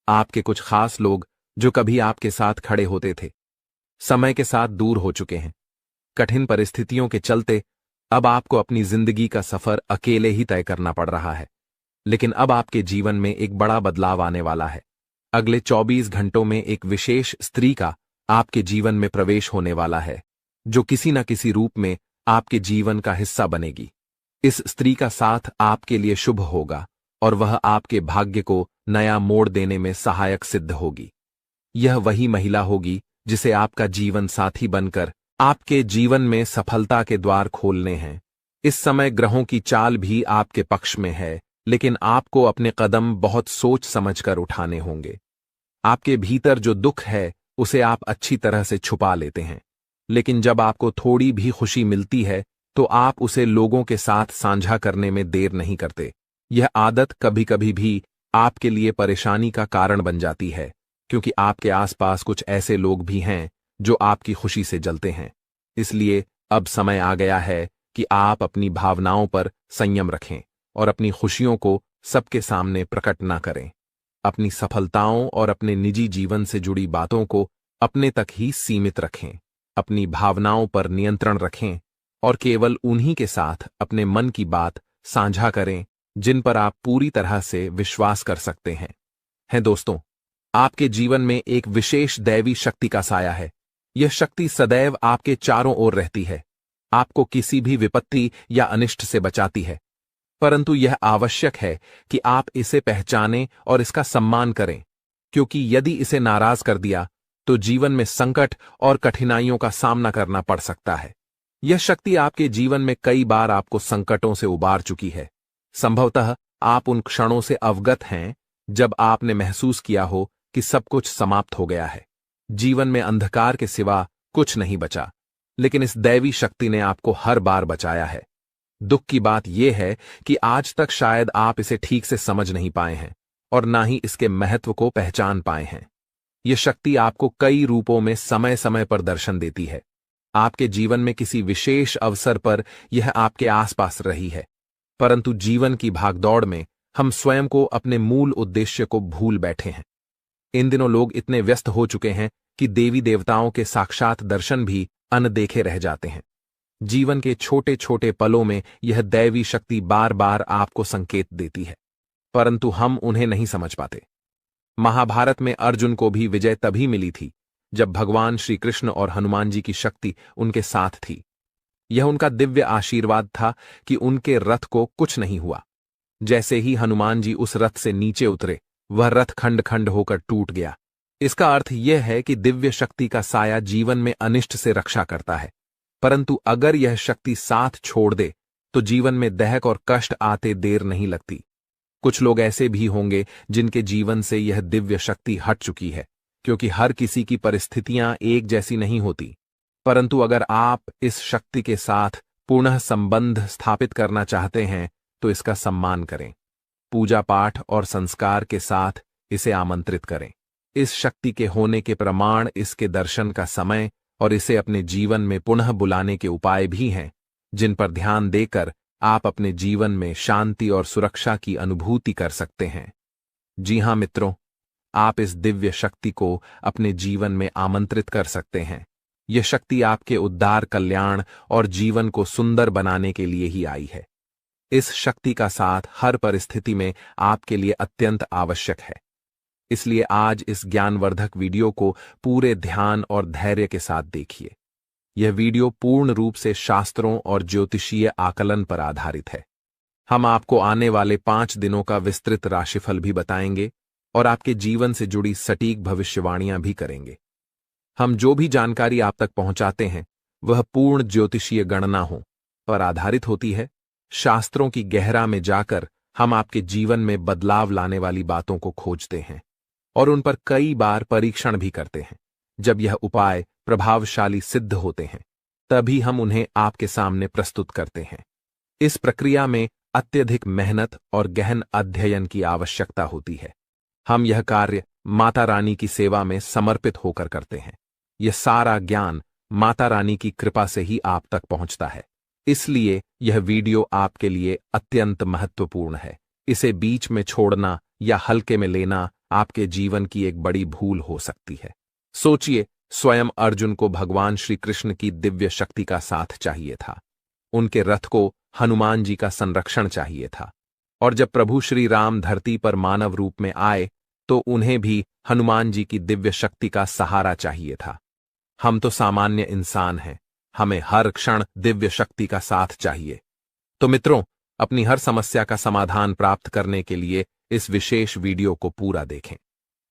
आपके कुछ खास लोग जो कभी आपके साथ खड़े होते थे, समय के साथ दूर हो चुके हैं। कठिन परिस्थितियों के चलते अब आपको अपनी जिंदगी का सफर अकेले ही तय करना पड़ रहा है, लेकिन अब आपके जीवन में एक बड़ा बदलाव आने वाला है। अगले 24 घंटों में एक विशेष स्त्री का आपके जीवन में प्रवेश होने वाला है, जो किसी न किसी रूप में आपके जीवन का हिस्सा बनेगी। इस स्त्री का साथ आपके लिए शुभ होगा और वह आपके भाग्य को नया मोड़ देने में सहायक सिद्ध होगी। यह वही महिला होगी जिसे आपका जीवन साथी बनकर आपके जीवन में सफलता के द्वार खोलने हैं। इस समय ग्रहों की चाल भी आपके पक्ष में है, लेकिन आपको अपने कदम बहुत सोच समझकर उठाने होंगे। आपके भीतर जो दुख है उसे आप अच्छी तरह से छुपा लेते हैं, लेकिन जब आपको थोड़ी भी खुशी मिलती है तो आप उसे लोगों के साथ साझा करने में देर नहीं करते। यह आदत कभी कभी भी आपके लिए परेशानी का कारण बन जाती है, क्योंकि आपके आसपास कुछ ऐसे लोग भी हैं जो आपकी खुशी से जलते हैं। इसलिए अब समय आ गया है कि आप अपनी भावनाओं पर संयम रखें और अपनी खुशियों को सबके सामने प्रकट ना करें। अपनी सफलताओं और अपने निजी जीवन से जुड़ी बातों को अपने तक ही सीमित रखें। अपनी भावनाओं पर नियंत्रण रखें और केवल उन्हीं के साथ अपने मन की बात साझा करें जिन पर आप पूरी तरह से विश्वास कर सकते हैं दोस्तों, आपके जीवन में एक विशेष दैवी शक्ति का साया है। यह शक्ति सदैव आपके चारों ओर रहती है, आपको किसी भी विपत्ति या अनिष्ट से बचाती है, परंतु यह आवश्यक है कि आप इसे पहचानें और इसका सम्मान करें, क्योंकि यदि इसे नाराज कर दिया तो जीवन में संकट और कठिनाइयों का सामना करना पड़ सकता है। यह शक्ति आपके जीवन में कई बार आपको संकटों से उबार चुकी है। संभवतः आप उन क्षणों से अवगत हैं जब आपने महसूस किया हो कि सब कुछ समाप्त हो गया है, जीवन में अंधकार के सिवा कुछ नहीं बचा, लेकिन इस दैवी शक्ति ने आपको हर बार बचाया है। दुख की बात यह है कि आज तक शायद आप इसे ठीक से समझ नहीं पाए हैं और ना ही इसके महत्व को पहचान पाए हैं। यह शक्ति आपको कई रूपों में समय समय पर दर्शन देती है। आपके जीवन में किसी विशेष अवसर पर यह आपके आसपास रही है, परंतु जीवन की भागदौड़ में हम स्वयं को अपने मूल उद्देश्य को भूल बैठे हैं। इन दिनों लोग इतने व्यस्त हो चुके हैं कि देवी देवताओं के साक्षात दर्शन भी अनदेखे रह जाते हैं। जीवन के छोटे छोटे पलों में यह दैवी शक्ति बार बार आपको संकेत देती है, परंतु हम उन्हें नहीं समझ पाते। महाभारत में अर्जुन को भी विजय तभी मिली थी जब भगवान श्री कृष्ण और हनुमान जी की शक्ति उनके साथ थी। यह उनका दिव्य आशीर्वाद था कि उनके रथ को कुछ नहीं हुआ। जैसे ही हनुमान जी उस रथ से नीचे उतरे, वह रथ खंड खंड होकर टूट गया। इसका अर्थ यह है कि दिव्य शक्ति का साया जीवन में अनिष्ट से रक्षा करता है, परंतु अगर यह शक्ति साथ छोड़ दे तो जीवन में दहक और कष्ट आते देर नहीं लगती। कुछ लोग ऐसे भी होंगे जिनके जीवन से यह दिव्य शक्ति हट चुकी है, क्योंकि हर किसी की परिस्थितियां एक जैसी नहीं होती। परंतु अगर आप इस शक्ति के साथ पुनः संबंध स्थापित करना चाहते हैं तो इसका सम्मान करें। पूजा पाठ और संस्कार के साथ इसे आमंत्रित करें। इस शक्ति के होने के प्रमाण इसके दर्शन का समय और इसे अपने जीवन में पुनः बुलाने के उपाय भी हैं, जिन पर ध्यान देकर आप अपने जीवन में शांति और सुरक्षा की अनुभूति कर सकते हैं। जी हां मित्रों, आप इस दिव्य शक्ति को अपने जीवन में आमंत्रित कर सकते हैं। यह शक्ति आपके उद्धार, कल्याण और जीवन को सुंदर बनाने के लिए ही आई है। इस शक्ति का साथ हर परिस्थिति में आपके लिए अत्यंत आवश्यक है। इसलिए आज इस ज्ञानवर्धक वीडियो को पूरे ध्यान और धैर्य के साथ देखिए। यह वीडियो पूर्ण रूप से शास्त्रों और ज्योतिषीय आकलन पर आधारित है। हम आपको आने वाले 5 दिनों का विस्तृत राशिफल भी बताएंगे और आपके जीवन से जुड़ी सटीक भविष्यवाणियां भी करेंगे। हम जो भी जानकारी आप तक पहुंचाते हैं वह पूर्ण ज्योतिषीय गणनाओं पर आधारित होती है। शास्त्रों की गहरा में जाकर हम आपके जीवन में बदलाव लाने वाली बातों को खोजते हैं और उन पर कई बार परीक्षण भी करते हैं। जब यह उपाय प्रभावशाली सिद्ध होते हैं तभी हम उन्हें आपके सामने प्रस्तुत करते हैं। इस प्रक्रिया में अत्यधिक मेहनत और गहन अध्ययन की आवश्यकता होती है। हम यह कार्य माता रानी की सेवा में समर्पित होकर करते हैं। यह सारा ज्ञान माता रानी की कृपा से ही आप तक पहुंचता है। इसलिए यह वीडियो आपके लिए अत्यंत महत्वपूर्ण है। इसे बीच में छोड़ना या हल्के में लेना आपके जीवन की एक बड़ी भूल हो सकती है। सोचिए, स्वयं अर्जुन को भगवान श्री कृष्ण की दिव्य शक्ति का साथ चाहिए था। उनके रथ को हनुमान जी का संरक्षण चाहिए था। और जब प्रभु श्री राम धरती पर मानव रूप में आए तो उन्हें भी हनुमान जी की दिव्य शक्ति का सहारा चाहिए था। हम तो सामान्य इंसान हैं, हमें हर क्षण दिव्य शक्ति का साथ चाहिए। तो मित्रों, अपनी हर समस्या का समाधान प्राप्त करने के लिए इस विशेष वीडियो को पूरा देखें।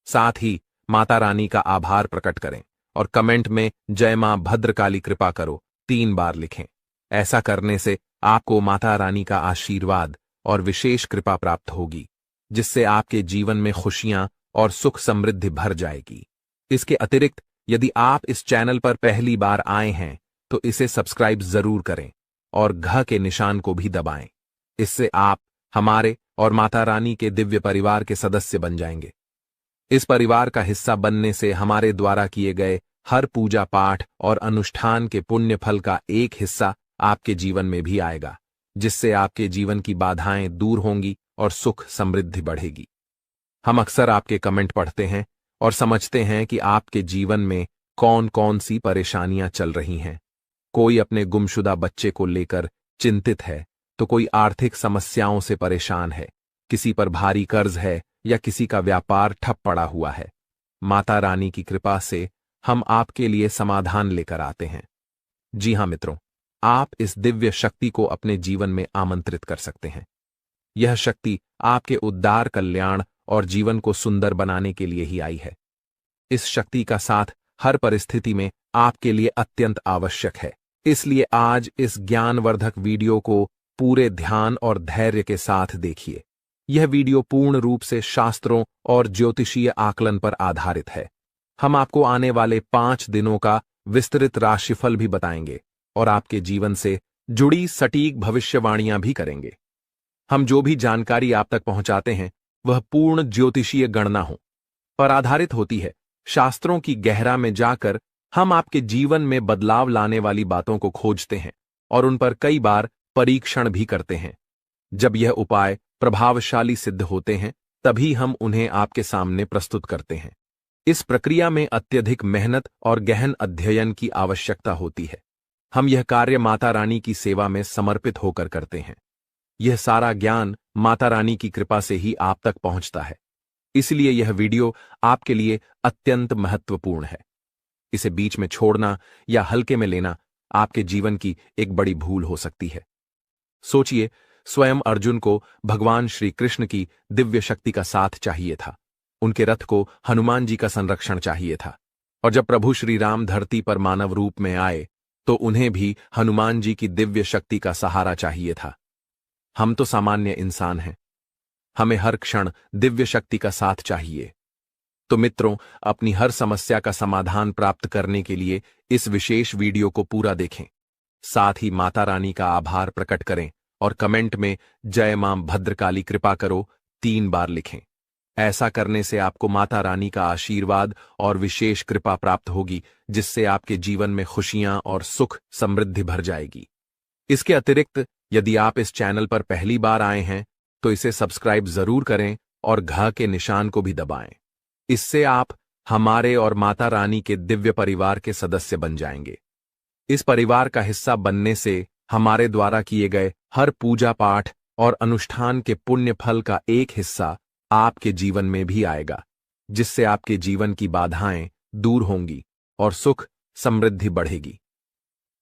साथ ही माता रानी का आभार प्रकट करें और कमेंट में जय मां भद्रकाली कृपा करो 3 बार लिखें। ऐसा करने से आपको माता रानी का आशीर्वाद और विशेष कृपा प्राप्त होगी, जिससे आपके जीवन में खुशियां और सुख समृद्धि भर जाएगी। इसके अतिरिक्त यदि आप इस चैनल पर पहली बार आए हैं तो इसे सब्सक्राइब जरूर करें और घ के निशान को भी दबाएं। इससे आप हमारे और माता रानी के दिव्य परिवार के सदस्य बन जाएंगे। इस परिवार का हिस्सा बनने से हमारे द्वारा किए गए हर पूजा पाठ और अनुष्ठान के पुण्य फल का एक हिस्सा आपके जीवन में भी आएगा, जिससे आपके जीवन की बाधाएं दूर होंगी और सुख समृद्धि बढ़ेगी। हम अक्सर आपके कमेंट पढ़ते हैं और समझते हैं कि आपके जीवन में कौन कौन सी परेशानियां चल रही हैं। कोई अपने गुमशुदा बच्चे को लेकर चिंतित है, तो कोई आर्थिक समस्याओं से परेशान है, किसी पर भारी कर्ज है या किसी का व्यापार ठप पड़ा हुआ है। माता रानी की कृपा से हम आपके लिए समाधान लेकर आते हैं। जी हां मित्रों, आप इस दिव्य शक्ति को अपने जीवन में आमंत्रित कर सकते हैं। यह शक्ति आपके उद्धार, कल्याण और जीवन को सुंदर बनाने के लिए ही आई है। इस शक्ति का साथ हर परिस्थिति में आपके लिए अत्यंत आवश्यक है। इसलिए आज इस ज्ञानवर्धक वीडियो को पूरे ध्यान और धैर्य के साथ देखिए। यह वीडियो पूर्ण रूप से शास्त्रों और ज्योतिषीय आकलन पर आधारित है। हम आपको आने वाले 5 दिनों का विस्तृत राशिफल भी बताएंगे और आपके जीवन से जुड़ी सटीक भविष्यवाणियां भी करेंगे। हम जो भी जानकारी आप तक पहुंचाते हैं वह पूर्ण ज्योतिषीय गणनाओं पर आधारित होती है। शास्त्रों की गहरा में जाकर हम आपके जीवन में बदलाव लाने वाली बातों को खोजते हैं और उन पर कई बार परीक्षण भी करते हैं। जब यह उपाय प्रभावशाली सिद्ध होते हैं तभी हम उन्हें आपके सामने प्रस्तुत करते हैं। इस प्रक्रिया में अत्यधिक मेहनत और गहन अध्ययन की आवश्यकता होती है। हम यह कार्य माता रानी की सेवा में समर्पित होकर करते हैं। यह सारा ज्ञान माता रानी की कृपा से ही आप तक पहुंचता है। इसलिए यह वीडियो आपके लिए अत्यंत महत्वपूर्ण है। इसे बीच में छोड़ना या हल्के में लेना आपके जीवन की एक बड़ी भूल हो सकती है। सोचिए, स्वयं अर्जुन को भगवान श्री कृष्ण की दिव्य शक्ति का साथ चाहिए था। उनके रथ को हनुमान जी का संरक्षण चाहिए था। और जब प्रभु श्री राम धरती पर मानव रूप में आए तो उन्हें भी हनुमान जी की दिव्य शक्ति का सहारा चाहिए था। हम तो सामान्य इंसान हैं, हमें हर क्षण दिव्य शक्ति का साथ चाहिए। तो मित्रों, अपनी हर समस्या का समाधान प्राप्त करने के लिए इस विशेष वीडियो को पूरा देखें। साथ ही माता रानी का आभार प्रकट करें और कमेंट में जय मां भद्रकाली कृपा करो 3 बार लिखें। ऐसा करने से आपको माता रानी का आशीर्वाद और विशेष कृपा प्राप्त होगी, जिससे आपके जीवन में खुशियां और सुख समृद्धि भर जाएगी। इसके अतिरिक्त यदि आप इस चैनल पर पहली बार आए हैं तो इसे सब्सक्राइब जरूर करें और घ के निशान को भी दबाएं। इससे आप हमारे और माता रानी के दिव्य परिवार के सदस्य बन जाएंगे। इस परिवार का हिस्सा बनने से हमारे द्वारा किए गए हर पूजा पाठ और अनुष्ठान के पुण्य फल का एक हिस्सा आपके जीवन में भी आएगा, जिससे आपके जीवन की बाधाएं दूर होंगी और सुख समृद्धि बढ़ेगी।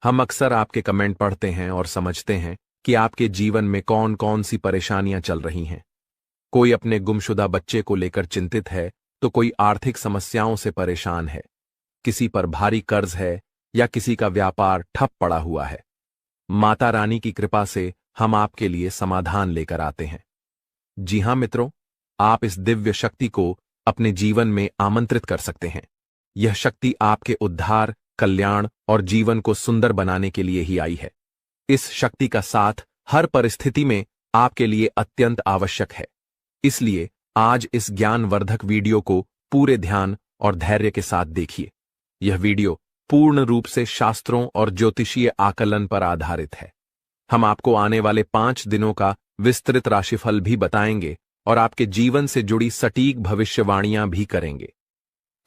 हम अक्सर आपके कमेंट पढ़ते हैं और समझते हैं कि आपके जीवन में कौन कौन सी परेशानियां चल रही हैं। कोई अपने गुमशुदा बच्चे को लेकर चिंतित है, तो कोई आर्थिक समस्याओं से परेशान है, किसी पर भारी कर्ज है या किसी का व्यापार ठप पड़ा हुआ है। माता रानी की कृपा से हम आपके लिए समाधान लेकर आते हैं। जी हां मित्रों, आप इस दिव्य शक्ति को अपने जीवन में आमंत्रित कर सकते हैं। यह शक्ति आपके उद्धार, कल्याण और जीवन को सुंदर बनाने के लिए ही आई है। इस शक्ति का साथ हर परिस्थिति में आपके लिए अत्यंत आवश्यक है। इसलिए आज इस ज्ञानवर्धक वीडियो को पूरे ध्यान और धैर्य के साथ देखिए। यह वीडियो पूर्ण रूप से शास्त्रों और ज्योतिषीय आकलन पर आधारित है। हम आपको आने वाले 5 दिनों का विस्तृत राशिफल भी बताएंगे और आपके जीवन से जुड़ी सटीक भविष्यवाणियां भी करेंगे।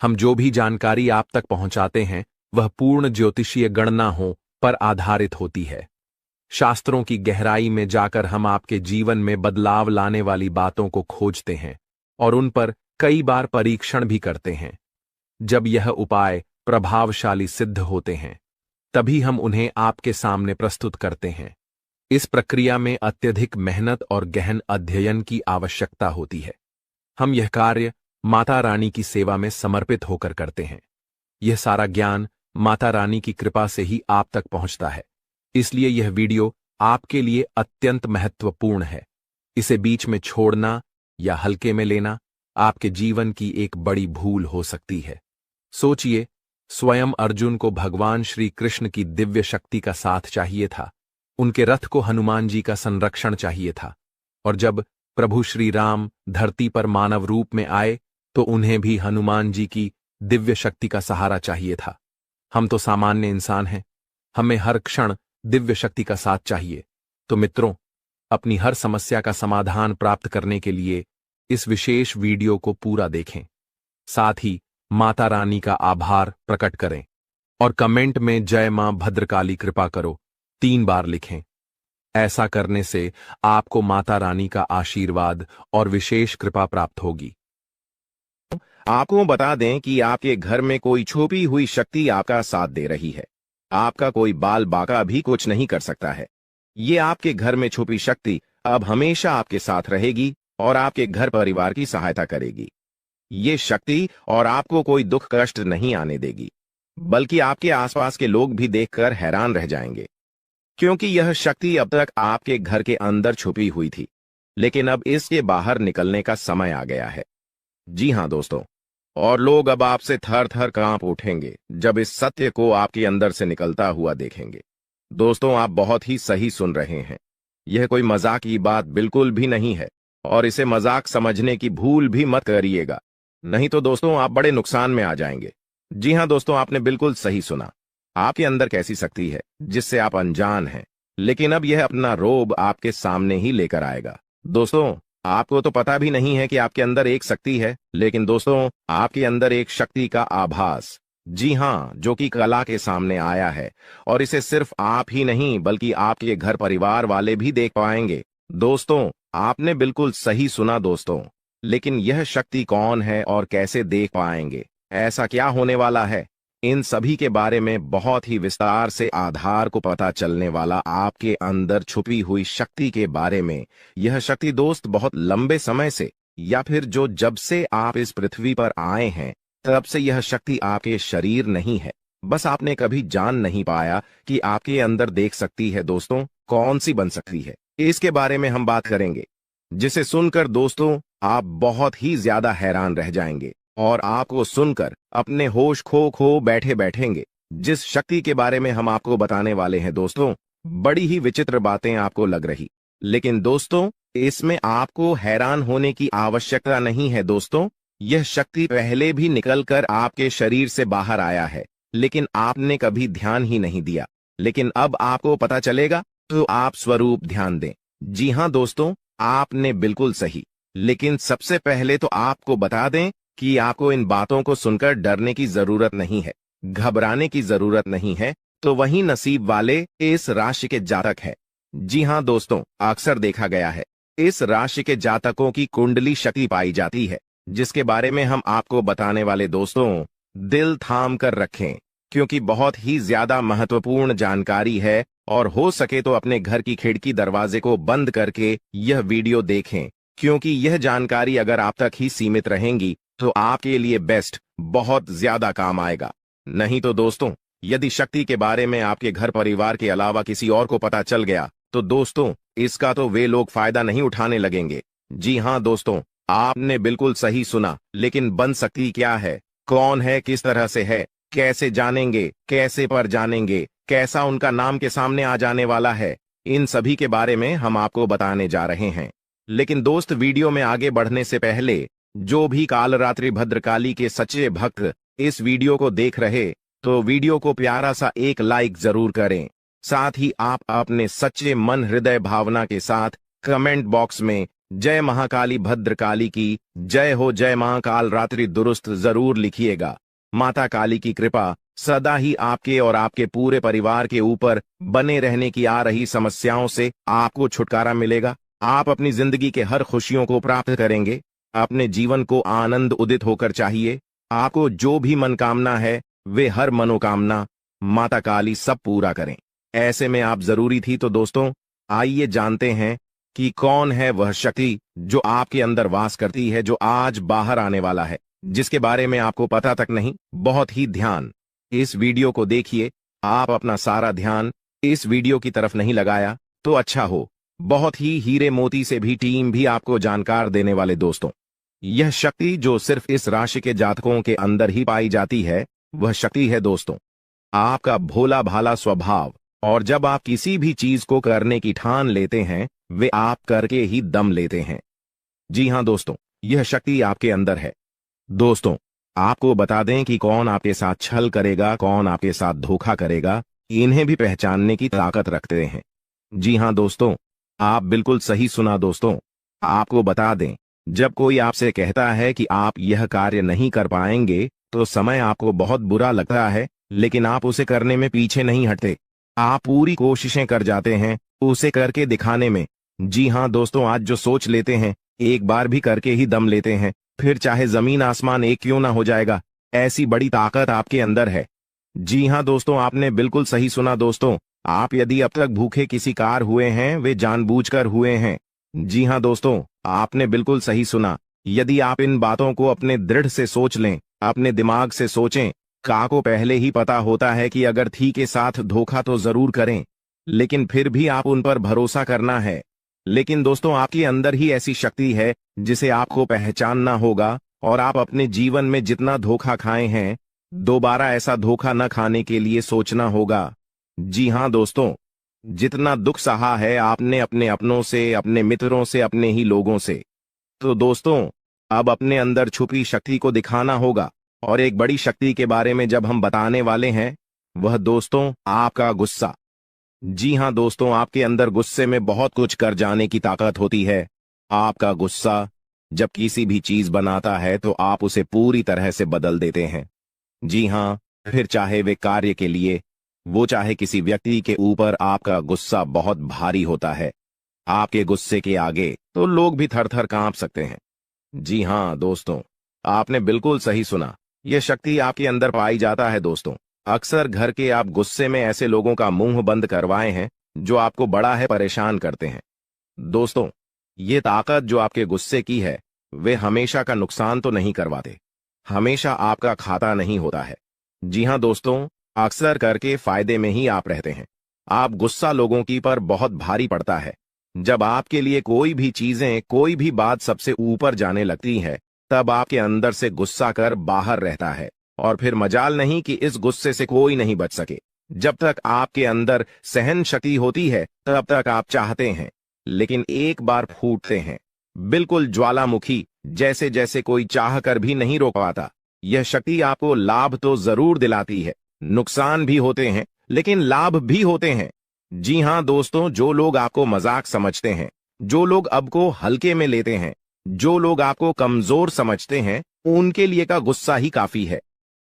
हम जो भी जानकारी आप तक पहुंचाते हैं वह पूर्ण ज्योतिषीय गणनाओं पर आधारित होती है। शास्त्रों की गहराई में जाकर हम आपके जीवन में बदलाव लाने वाली बातों को खोजते हैं और उन पर कई बार परीक्षण भी करते हैं। जब यह उपाय प्रभावशाली सिद्ध होते हैं, तभी हम उन्हें आपके सामने प्रस्तुत करते हैं। इस प्रक्रिया में अत्यधिक मेहनत और गहन अध्ययन की आवश्यकता होती है। हम यह कार्य माता रानी की सेवा में समर्पित होकर करते हैं। यह सारा ज्ञान माता रानी की कृपा से ही आप तक पहुंचता है। इसलिए यह वीडियो आपके लिए अत्यंत महत्वपूर्ण है। इसे बीच में छोड़ना या हल्के में लेना आपके जीवन की एक बड़ी भूल हो सकती है। सोचिए, स्वयं अर्जुन को भगवान श्री कृष्ण की दिव्य शक्ति का साथ चाहिए था। उनके रथ को हनुमान जी का संरक्षण चाहिए था, और जब प्रभु श्री राम धरती पर मानव रूप में आए तो उन्हें भी हनुमान जी की दिव्य शक्ति का सहारा चाहिए था। हम तो सामान्य इंसान हैं, हमें हर क्षण दिव्य शक्ति का साथ चाहिए। तो मित्रों, अपनी हर समस्या का समाधान प्राप्त करने के लिए इस विशेष वीडियो को पूरा देखें। साथ ही माता रानी का आभार प्रकट करें और कमेंट में जय मां भद्रकाली कृपा करो 3 बार लिखें। ऐसा करने से आपको माता रानी का आशीर्वाद और विशेष कृपा प्राप्त होगी। आपको बता दें कि आपके घर में कोई छुपी हुई शक्ति आपका साथ दे रही है। आपका कोई बाल बाका भी कुछ नहीं कर सकता है। ये आपके घर में छुपी शक्ति अब हमेशा आपके साथ रहेगी और आपके घर परिवार की सहायता करेगी। ये शक्ति और आपको कोई दुख कष्ट नहीं आने देगी, बल्कि आपके आसपास के लोग भी देखकर हैरान रह जाएंगे, क्योंकि यह शक्ति अब तक आपके घर के अंदर छुपी हुई थी, लेकिन अब इसके बाहर निकलने का समय आ गया है। जी हां दोस्तों, और लोग अब आपसे थर थर कांप उठेंगे जब इस सत्य को आपके अंदर से निकलता हुआ देखेंगे। दोस्तों, आप बहुत ही सही सुन रहे हैं। यह कोई मजाक की बात बिल्कुल भी नहीं है, और इसे मजाक समझने की भूल भी मत करिएगा, नहीं तो दोस्तों आप बड़े नुकसान में आ जाएंगे। जी हां दोस्तों, आपने बिल्कुल सही सुना। आपके अंदर कैसी शक्ति है जिससे आप अनजान हैं, लेकिन अब यह अपना रोब आपके सामने ही लेकर आएगा। दोस्तों, आपको तो पता भी नहीं है कि आपके अंदर एक शक्ति है, लेकिन दोस्तों आपके अंदर एक शक्ति का आभास, जी हां, जो कि कला के सामने आया है, और इसे सिर्फ आप ही नहीं बल्कि आपके घर परिवार वाले भी देख पाएंगे। दोस्तों, आपने बिल्कुल सही सुना दोस्तों, लेकिन यह शक्ति कौन है और कैसे देख पाएंगे, ऐसा क्या होने वाला है, इन सभी के बारे में बहुत ही विस्तार से आधार को पता चलने वाला आपके अंदर छुपी हुई शक्ति के बारे में। यह शक्ति दोस्त बहुत लंबे समय से, या फिर जब से आप इस पृथ्वी पर आए हैं तब से यह शक्ति आपके शरीर नहीं है, बस आपने कभी जान नहीं पाया कि आपके अंदर देख सकती है। दोस्तों, कौन सी बन सकती है, इसके बारे में हम बात करेंगे, जिसे सुनकर दोस्तों आप बहुत ही ज्यादा हैरान रह जाएंगे और आपको सुनकर अपने होश खो बैठे बैठेंगे। जिस शक्ति के बारे में हम आपको बताने वाले हैं दोस्तों, बड़ी ही विचित्र बातें आपको लग रही, लेकिन दोस्तों इसमें आपको हैरान होने की आवश्यकता नहीं है दोस्तों। यह शक्ति पहले भी निकलकर आपके शरीर से बाहर आया है, लेकिन आपने कभी ध्यान ही नहीं दिया। लेकिन अब आपको पता चलेगा, तो आप स्वरूप ध्यान दें। जी हाँ दोस्तों, आपने बिल्कुल सही। लेकिन सबसे पहले तो आपको बता दें कि आपको इन बातों को सुनकर डरने की जरूरत नहीं है, घबराने की जरूरत नहीं है। तो वही नसीब वाले इस राशि के जातक है। जी हाँ दोस्तों, अक्सर देखा गया है इस राशि के जातकों की कुंडली शक्ति पाई जाती है, जिसके बारे में हम आपको बताने वाले दोस्तों, दिल थाम कर रखें, क्योंकि बहुत ही ज्यादा महत्वपूर्ण जानकारी है। और हो सके तो अपने घर की खिड़की दरवाजे को बंद करके यह वीडियो देखें, क्योंकि यह जानकारी अगर आप तक ही सीमित रहेंगी तो आपके लिए बेस्ट, बहुत ज्यादा काम आएगा। नहीं तो दोस्तों, यदि शक्ति के बारे में आपके घर परिवार के अलावा किसी और को पता चल गया तो दोस्तों, इसका तो वे लोग फायदा नहीं उठाने लगेंगे। जी हाँ दोस्तों, आपने बिल्कुल सही सुना। लेकिन बन सकती क्या है, कौन है, किस तरह से है, कैसे जानेंगे, कैसे पर जानेंगे, कैसा उनका नाम के सामने आ जाने वाला है, इन सभी के बारे में हम आपको बताने जा रहे हैं। लेकिन दोस्त, वीडियो में आगे बढ़ने से पहले जो भी कालरात्रि भद्रकाली के सच्चे भक्त इस वीडियो को देख रहे, तो वीडियो को प्यारा सा एक लाइक जरूर करें। साथ ही आप अपने सच्चे मन हृदय भावना के साथ कमेंट बॉक्स में जय महाकाली भद्रकाली की जय हो, जय महाकाल रात्रि दुरुस्त जरूर लिखिएगा। माता काली की कृपा सदा ही आपके और आपके पूरे परिवार के ऊपर बने रहने की। आ रही समस्याओं से आपको छुटकारा मिलेगा, आप अपनी जिंदगी के हर खुशियों को प्राप्त करेंगे। अपने जीवन को आनंद उदित होकर चाहिए। आपको जो भी मनोकामना है, वे हर मनोकामना माता काली सब पूरा करें। ऐसे में आप जरूरी थी। तो दोस्तों, आइए जानते हैं कि कौन है वह शक्ति जो आपके अंदर वास करती है, जो आज बाहर आने वाला है, जिसके बारे में आपको पता तक नहीं। बहुत ही ध्यान इस वीडियो को देखिए। आप अपना सारा ध्यान इस वीडियो की तरफ नहीं लगाया तो अच्छा हो। बहुत ही हीरे मोती से भी टीम भी आपको जानकार देने वाले दोस्तों, यह शक्ति जो सिर्फ इस राशि के जातकों के अंदर ही पाई जाती है, वह शक्ति है दोस्तों आपका भोला भाला स्वभाव। और जब आप किसी भी चीज को करने की ठान लेते हैं, वे आप करके ही दम लेते हैं। जी हाँ दोस्तों, यह शक्ति आपके अंदर है। दोस्तों, आपको बता दें कि कौन आपके साथ छल करेगा, कौन आपके साथ धोखा करेगा, इन्हें भी पहचानने की ताकत रखते हैं। जी हाँ दोस्तों, आप बिल्कुल सही सुना दोस्तों। आपको बता दें, जब कोई आपसे कहता है कि आप यह कार्य नहीं कर पाएंगे, तो समय आपको बहुत बुरा लगता है, लेकिन आप उसे करने में पीछे नहीं हटते। आप पूरी कोशिशें कर जाते हैं उसे करके दिखाने में। जी हाँ दोस्तों, आज जो सोच लेते हैं, एक बार भी करके ही दम लेते हैं, फिर चाहे जमीन आसमान एक क्यों ना हो जाएगा। ऐसी बड़ी ताकत आपके अंदर है। जी हाँ दोस्तों, आपने बिल्कुल सही सुना दोस्तों। आप यदि अब तक भूखे किसी कार हुए हैं, वे जानबूझकर हुए हैं। जी हाँ दोस्तों, आपने बिल्कुल सही सुना। यदि आप इन बातों को अपने दृढ़ से सोच लें, अपने दिमाग से सोचें, का को पहले ही पता होता है कि अगर थी के साथ धोखा तो जरूर करें, लेकिन फिर भी आप उन पर भरोसा करना है। लेकिन दोस्तों, आपके अंदर ही ऐसी शक्ति है जिसे आपको पहचानना होगा। और आप अपने जीवन में जितना धोखा खाए हैं, दोबारा ऐसा धोखा न खाने के लिए सोचना होगा। जी हाँ दोस्तों, जितना दुख सहा है आपने अपने अपनों से, अपने मित्रों से, अपने ही लोगों से, तो दोस्तों अब अपने अंदर छुपी शक्ति को दिखाना होगा। और एक बड़ी शक्ति के बारे में जब हम बताने वाले हैं, वह दोस्तों आपका गुस्सा। जी हाँ दोस्तों, आपके अंदर गुस्से में बहुत कुछ कर जाने की ताकत होती है। आपका गुस्सा जब किसी भी चीज बनाता है तो आप उसे पूरी तरह से बदल देते हैं। जी हाँ, फिर चाहे वे कार्य के लिए, वो चाहे किसी व्यक्ति के ऊपर, आपका गुस्सा बहुत भारी होता है। आपके गुस्से के आगे तो लोग भी थर थर कांप सकते हैं। जी हाँ दोस्तों, आपने बिल्कुल सही सुना। यह शक्ति आपके अंदर पाई जाता है दोस्तों। अक्सर घर के आप गुस्से में ऐसे लोगों का मुंह बंद करवाए हैं जो आपको बड़ा है परेशान करते हैं। दोस्तों, ये ताकत जो आपके गुस्से की है, वे हमेशा का नुकसान तो नहीं करवाते, हमेशा आपका खाता नहीं होता है। जी हाँ दोस्तों, अक्सर करके फायदे में ही आप रहते हैं। आप गुस्सा लोगों की पर बहुत भारी पड़ता है। जब आपके लिए कोई भी चीजें, कोई भी बात सबसे ऊपर जाने लगती है, तब आपके अंदर से गुस्सा कर बाहर रहता है। और फिर मजाल नहीं कि इस गुस्से से कोई नहीं बच सके। जब तक आपके अंदर सहन शक्ति होती है, तब तक आप चाहते हैं लेकिन एक बार फूटते हैं, बिल्कुल ज्वालामुखी, जैसे जैसे कोई चाह कर भी नहीं रोक पाता। यह शक्ति आपको लाभ तो जरूर दिलाती है, नुकसान भी होते हैं, लेकिन लाभ भी होते हैं। जी हां दोस्तों, जो लोग आपको मजाक समझते हैं, जो लोग आपको हल्के में लेते हैं, जो लोग आपको कमजोर समझते हैं, उनके लिए का गुस्सा ही काफी है।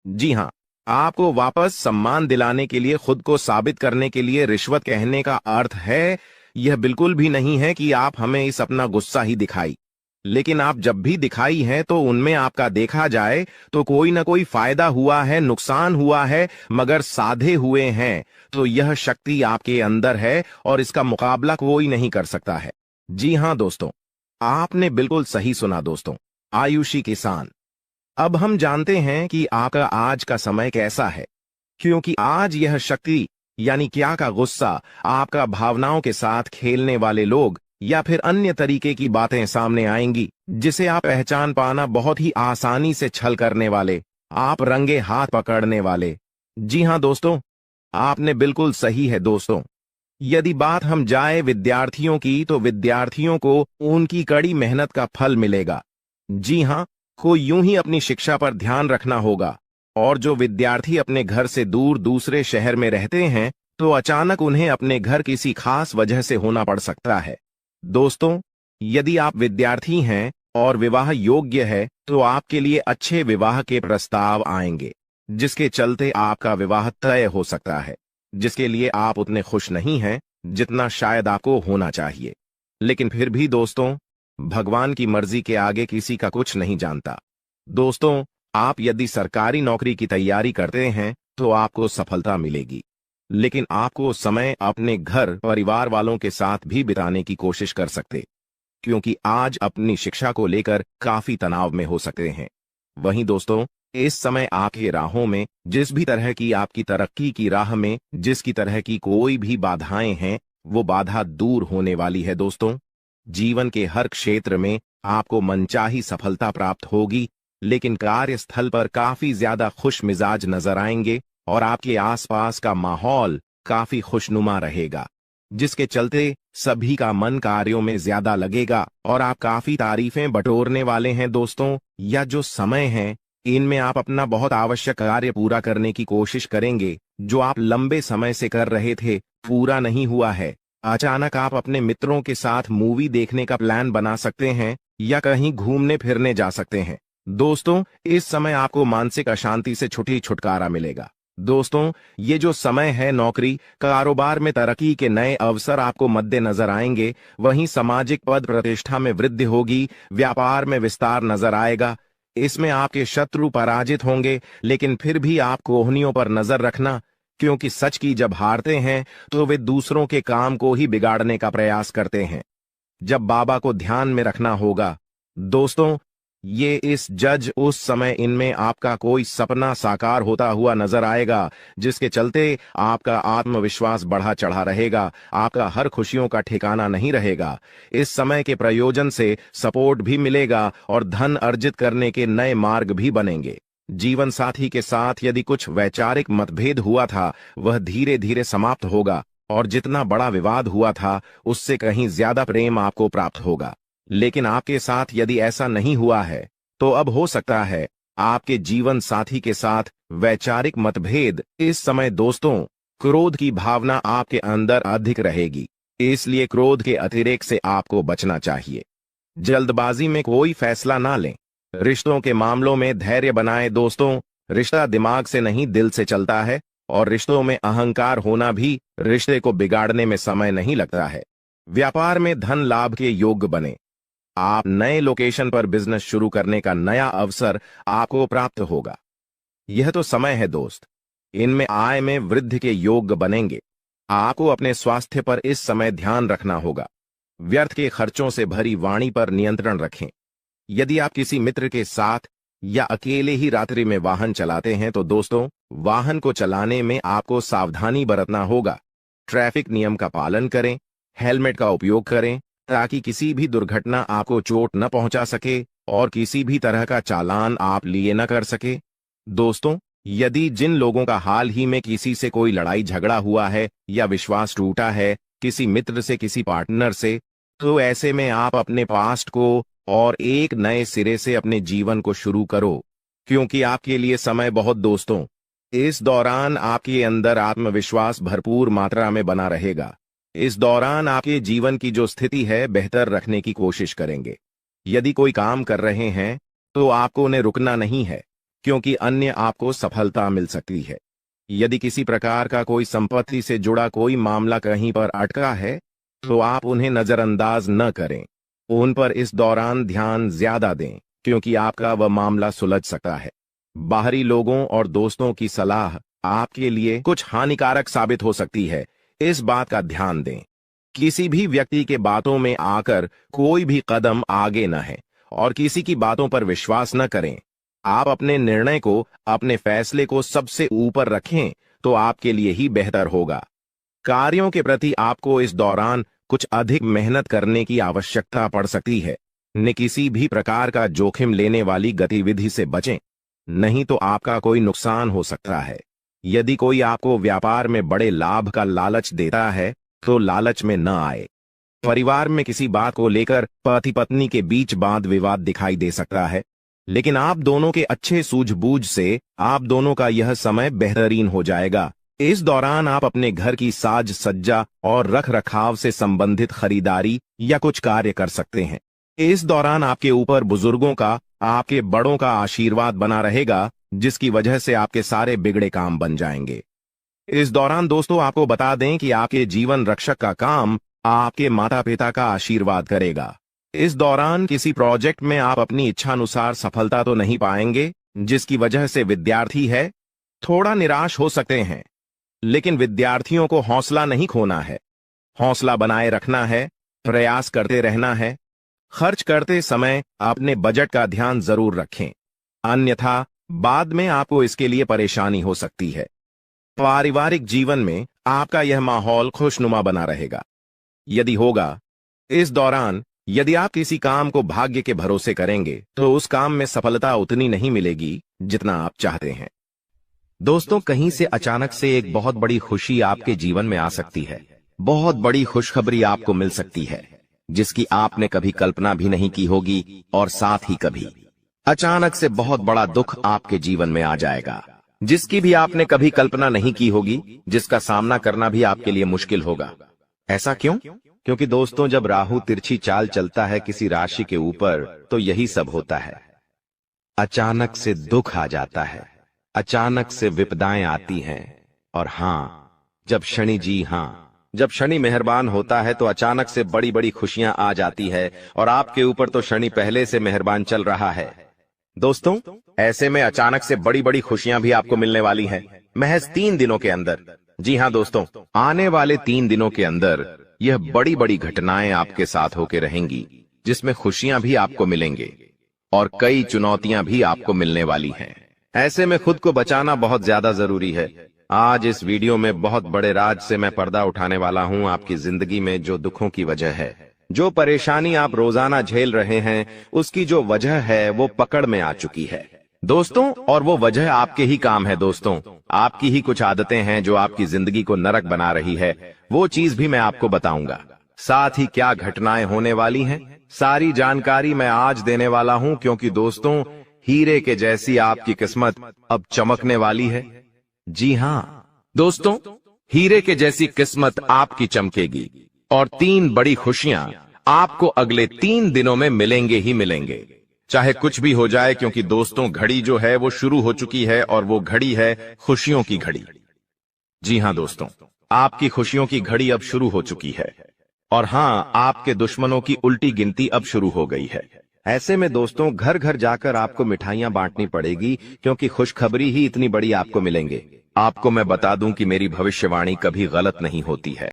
जी हां, आपको वापस सम्मान दिलाने के लिए, खुद को साबित करने के लिए रिश्वत कहने का अर्थ है, यह बिल्कुल भी नहीं है कि आप हमें इस अपना गुस्सा ही दिखाई। लेकिन आप जब भी दिखाई है तो उनमें आपका देखा जाए तो कोई ना कोई फायदा हुआ है, नुकसान हुआ है, मगर साधे हुए हैं तो यह शक्ति आपके अंदर है और इसका मुकाबला कोई नहीं कर सकता है। जी हां दोस्तों, आपने बिल्कुल सही सुना दोस्तों। आयुषी किसान, अब हम जानते हैं कि आपका आज का समय कैसा है, क्योंकि आज यह शक्ति यानी क्या का गुस्सा आपका भावनाओं के साथ खेलने वाले लोग या फिर अन्य तरीके की बातें सामने आएंगी जिसे आप पहचान पाना बहुत ही आसानी से छल करने वाले, आप रंगे हाथ पकड़ने वाले। जी हां दोस्तों, आपने बिल्कुल सही है दोस्तों। यदि बात हम जाए विद्यार्थियों की, तो विद्यार्थियों को उनकी कड़ी मेहनत का फल मिलेगा। जी हां, को यूं ही अपनी शिक्षा पर ध्यान रखना होगा। और जो विद्यार्थी अपने घर से दूर दूसरे शहर में रहते हैं, तो अचानक उन्हें अपने घर किसी खास वजह से होना पड़ सकता है। दोस्तों, यदि आप विद्यार्थी हैं और विवाह योग्य है, तो आपके लिए अच्छे विवाह के प्रस्ताव आएंगे, जिसके चलते आपका विवाह तय हो सकता है, जिसके लिए आप उतने खुश नहीं हैं जितना शायद आपको होना चाहिए। लेकिन फिर भी दोस्तों, भगवान की मर्जी के आगे किसी का कुछ नहीं जानता। दोस्तों, आप यदि सरकारी नौकरी की तैयारी करते हैं तो आपको सफलता मिलेगी, लेकिन आपको समय अपने घर परिवार वालों के साथ भी बिताने की कोशिश कर सकते, क्योंकि आज अपनी शिक्षा को लेकर काफी तनाव में हो सकते हैं। वहीं दोस्तों, इस समय आपकी राहों में जिस भी तरह की आपकी तरक्की की राह में जिसकी तरह की कोई भी बाधाएं हैं, वो बाधा दूर होने वाली है दोस्तों। जीवन के हर क्षेत्र में आपको मनचाही सफलता प्राप्त होगी, लेकिन कार्यस्थल पर काफी ज्यादा खुश मिजाज नजर आएंगे और आपके आसपास का माहौल काफी खुशनुमा रहेगा, जिसके चलते सभी का मन कार्यों में ज्यादा लगेगा और आप काफी तारीफें बटोरने वाले हैं दोस्तों। या जो समय है, इनमें आप अपना बहुत आवश्यक कार्य पूरा करने की कोशिश करेंगे, जो आप लंबे समय से कर रहे थे, पूरा नहीं हुआ है। अचानक आप अपने मित्रों के साथ मूवी देखने का प्लान बना सकते हैं या कहीं घूमने फिरने जा सकते हैं। दोस्तों, इस समय आपको मानसिक अशांति से छुटकारा मिलेगा। दोस्तों, ये जो समय है, नौकरी कारोबार में तरक्की के नए अवसर आपको मद्देनजर आएंगे, वहीं सामाजिक पद प्रतिष्ठा में वृद्धि होगी, व्यापार में विस्तार नजर आएगा। इसमें आपके शत्रु पराजित होंगे, लेकिन फिर भी आप कोहनियों पर नजर रखना, क्योंकि सच की जब हारते हैं तो वे दूसरों के काम को ही बिगाड़ने का प्रयास करते हैं। जब बाबा को ध्यान में रखना होगा दोस्तों, ये इस जज उस समय इनमें आपका कोई सपना साकार होता हुआ नजर आएगा, जिसके चलते आपका आत्मविश्वास बढ़ा चढ़ा रहेगा, आपका हर खुशियों का ठिकाना नहीं रहेगा। इस समय के प्रयोजन से सपोर्ट भी मिलेगा और धन अर्जित करने के नए मार्ग भी बनेंगे। जीवन साथी के साथ यदि कुछ वैचारिक मतभेद हुआ था, वह धीरे धीरे समाप्त होगा और जितना बड़ा विवाद हुआ था, उससे कहीं ज्यादा प्रेम आपको प्राप्त होगा। लेकिन आपके साथ यदि ऐसा नहीं हुआ है, तो अब हो सकता है आपके जीवन साथी के साथ वैचारिक मतभेद। इस समय दोस्तों, क्रोध की भावना आपके अंदर अधिक रहेगी, इसलिए क्रोध के अतिरेक से आपको बचना चाहिए। जल्दबाजी में कोई फैसला ना लें। रिश्तों के मामलों में धैर्य बनाएं दोस्तों। रिश्ता दिमाग से नहीं, दिल से चलता है, और रिश्तों में अहंकार होना भी रिश्ते को बिगाड़ने में समय नहीं लगता है। व्यापार में धन लाभ के योग्य बने। आप नए लोकेशन पर बिजनेस शुरू करने का नया अवसर आपको प्राप्त होगा। यह तो समय है दोस्त, इनमें आय में वृद्धि के योग्य बनेंगे। आपको अपने स्वास्थ्य पर इस समय ध्यान रखना होगा। व्यर्थ के खर्चों से भरी वाणी पर नियंत्रण रखें। यदि आप किसी मित्र के साथ या अकेले ही रात्रि में वाहन चलाते हैं, तो दोस्तों, वाहन को चलाने में आपको सावधानी बरतना होगा। ट्रैफिक नियम का पालन करें, हेलमेट का उपयोग करें, ताकि किसी भी दुर्घटना आपको चोट न पहुंचा सके और किसी भी तरह का चालान आप लिए न कर सके। दोस्तों, यदि जिन लोगों का हाल ही में किसी से कोई लड़ाई झगड़ा हुआ है या विश्वास टूटा है, किसी मित्र से, किसी पार्टनर से, तो ऐसे में आप अपने पास्ट को और एक नए सिरे से अपने जीवन को शुरू करो, क्योंकि आपके लिए समय बहुत दोस्तों इस दौरान आपके अंदर आत्मविश्वास भरपूर मात्रा में बना रहेगा। इस दौरान आपके जीवन की जो स्थिति है बेहतर रखने की कोशिश करेंगे। यदि कोई काम कर रहे हैं तो आपको उन्हें रुकना नहीं है, क्योंकि अन्य आपको सफलता मिल सकती है। यदि किसी प्रकार का कोई संपत्ति से जुड़ा कोई मामला कहीं पर अटका है तो आप उन्हें नजरअंदाज न करें, उन पर इस दौरान ध्यान ज्यादा दें, क्योंकि आपका वह मामला सुलझ सकता है। बाहरी लोगों और दोस्तों की सलाह आपके लिए कुछ हानिकारक साबित हो सकती है, इस बात का ध्यान दें। किसी भी व्यक्ति के बातों में आकर कोई भी कदम आगे न है और किसी की बातों पर विश्वास न करें। आप अपने निर्णय को, अपने फैसले को सबसे ऊपर रखें तो आपके लिए ही बेहतर होगा। कार्यों के प्रति आपको इस दौरान कुछ अधिक मेहनत करने की आवश्यकता पड़ सकती है। न किसी भी प्रकार का जोखिम लेने वाली गतिविधि से बचें, नहीं तो आपका कोई नुकसान हो सकता है। यदि कोई आपको व्यापार में बड़े लाभ का लालच देता है तो लालच में न आए। परिवार में किसी बात को लेकर पति पत्नी के बीच वाद विवाद दिखाई दे सकता है, लेकिन आप दोनों के अच्छे सूझबूझ से आप दोनों का यह समय बेहतरीन हो जाएगा। इस दौरान आप अपने घर की साज सज्जा और रख रखाव से संबंधित खरीदारी या कुछ कार्य कर सकते हैं। इस दौरान आपके ऊपर बुजुर्गों का, आपके बड़ों का आशीर्वाद बना रहेगा, जिसकी वजह से आपके सारे बिगड़े काम बन जाएंगे। इस दौरान दोस्तों आपको बता दें कि आपके जीवन रक्षक का काम आपके माता पिता का आशीर्वाद करेगा। इस दौरान किसी प्रोजेक्ट में आप अपनी इच्छानुसार सफलता तो नहीं पाएंगे, जिसकी वजह से विद्यार्थी है थोड़ा निराश हो सकते हैं, लेकिन विद्यार्थियों को हौसला नहीं खोना है, हौसला बनाए रखना है, प्रयास करते रहना है। खर्च करते समय अपने बजट का ध्यान जरूर रखें, अन्यथा बाद में आपको इसके लिए परेशानी हो सकती है। पारिवारिक जीवन में आपका यह माहौल खुशनुमा बना रहेगा। यदि होगा, इस दौरान यदि आप किसी काम को भाग्य के भरोसे करेंगे तो उस काम में सफलता उतनी नहीं मिलेगी जितना आप चाहते हैं। दोस्तों, कहीं से अचानक से एक बहुत बड़ी खुशी आपके जीवन में आ सकती है। बहुत बड़ी खुशखबरी आपको मिल सकती है, जिसकी आपने कभी कल्पना भी नहीं की होगी, और साथ ही कभी अचानक से बहुत बड़ा दुख आपके जीवन में आ जाएगा, जिसकी भी आपने कभी कल्पना नहीं की होगी, जिसका सामना करना भी आपके लिए मुश्किल होगा। ऐसा क्यों? क्योंकि दोस्तों, जब राहु तिरछी चाल चलता है किसी राशि के ऊपर तो यही सब होता है। अचानक से दुख आ जाता है, अचानक से विपदाएं आती हैं। और जब शनि मेहरबान होता है तो अचानक से बड़ी बड़ी खुशियां आ जाती है, और आपके ऊपर तो शनि पहले से मेहरबान चल रहा है। दोस्तों, ऐसे में अचानक से बड़ी बड़ी खुशियां भी आपको मिलने वाली हैं, महज 3 दिनों के अंदर। जी हां दोस्तों, आने वाले 3 दिनों के अंदर यह बड़ी बड़ी घटनाएं आपके साथ होके रहेंगी, जिसमें खुशियां भी आपको मिलेंगे और कई चुनौतियां भी आपको मिलने वाली हैं। ऐसे में खुद को बचाना बहुत ज्यादा जरूरी है। आज इस वीडियो में बहुत बड़े राज से मैं पर्दा उठाने वाला हूं। आपकी जिंदगी में जो दुखों की वजह है, जो परेशानी आप रोजाना झेल रहे हैं, उसकी जो वजह है वो पकड़ में आ चुकी है दोस्तों, और वो वजह आपके ही काम है दोस्तों। आपकी ही कुछ आदतें हैं जो आपकी जिंदगी को नरक बना रही है। वो चीज भी मैं आपको बताऊंगा। साथ ही क्या घटनाएं होने वाली हैं, सारी जानकारी मैं आज देने वाला हूं, क्योंकि दोस्तों, हीरे के जैसी आपकी किस्मत अब चमकने वाली है। जी हां दोस्तों, हीरे के जैसी किस्मत आपकी चमकेगी, और 3 बड़ी खुशियां आपको अगले 3 दिनों में मिलेंगे ही मिलेंगे, चाहे कुछ भी हो जाए, क्योंकि दोस्तों, घड़ी जो है वो शुरू हो चुकी है, और वो घड़ी है खुशियों की घड़ी। जी हां दोस्तों, आपकी खुशियों की घड़ी अब शुरू हो चुकी है, और आपके दुश्मनों की उल्टी गिनती अब शुरू हो गई है। ऐसे में दोस्तों, घर घर जाकर आपको मिठाइयां बांटनी पड़ेगी, क्योंकि खुशखबरी ही इतनी बड़ी आपको मिलेंगे। आपको मैं बता दूं कि मेरी भविष्यवाणी कभी गलत नहीं होती है।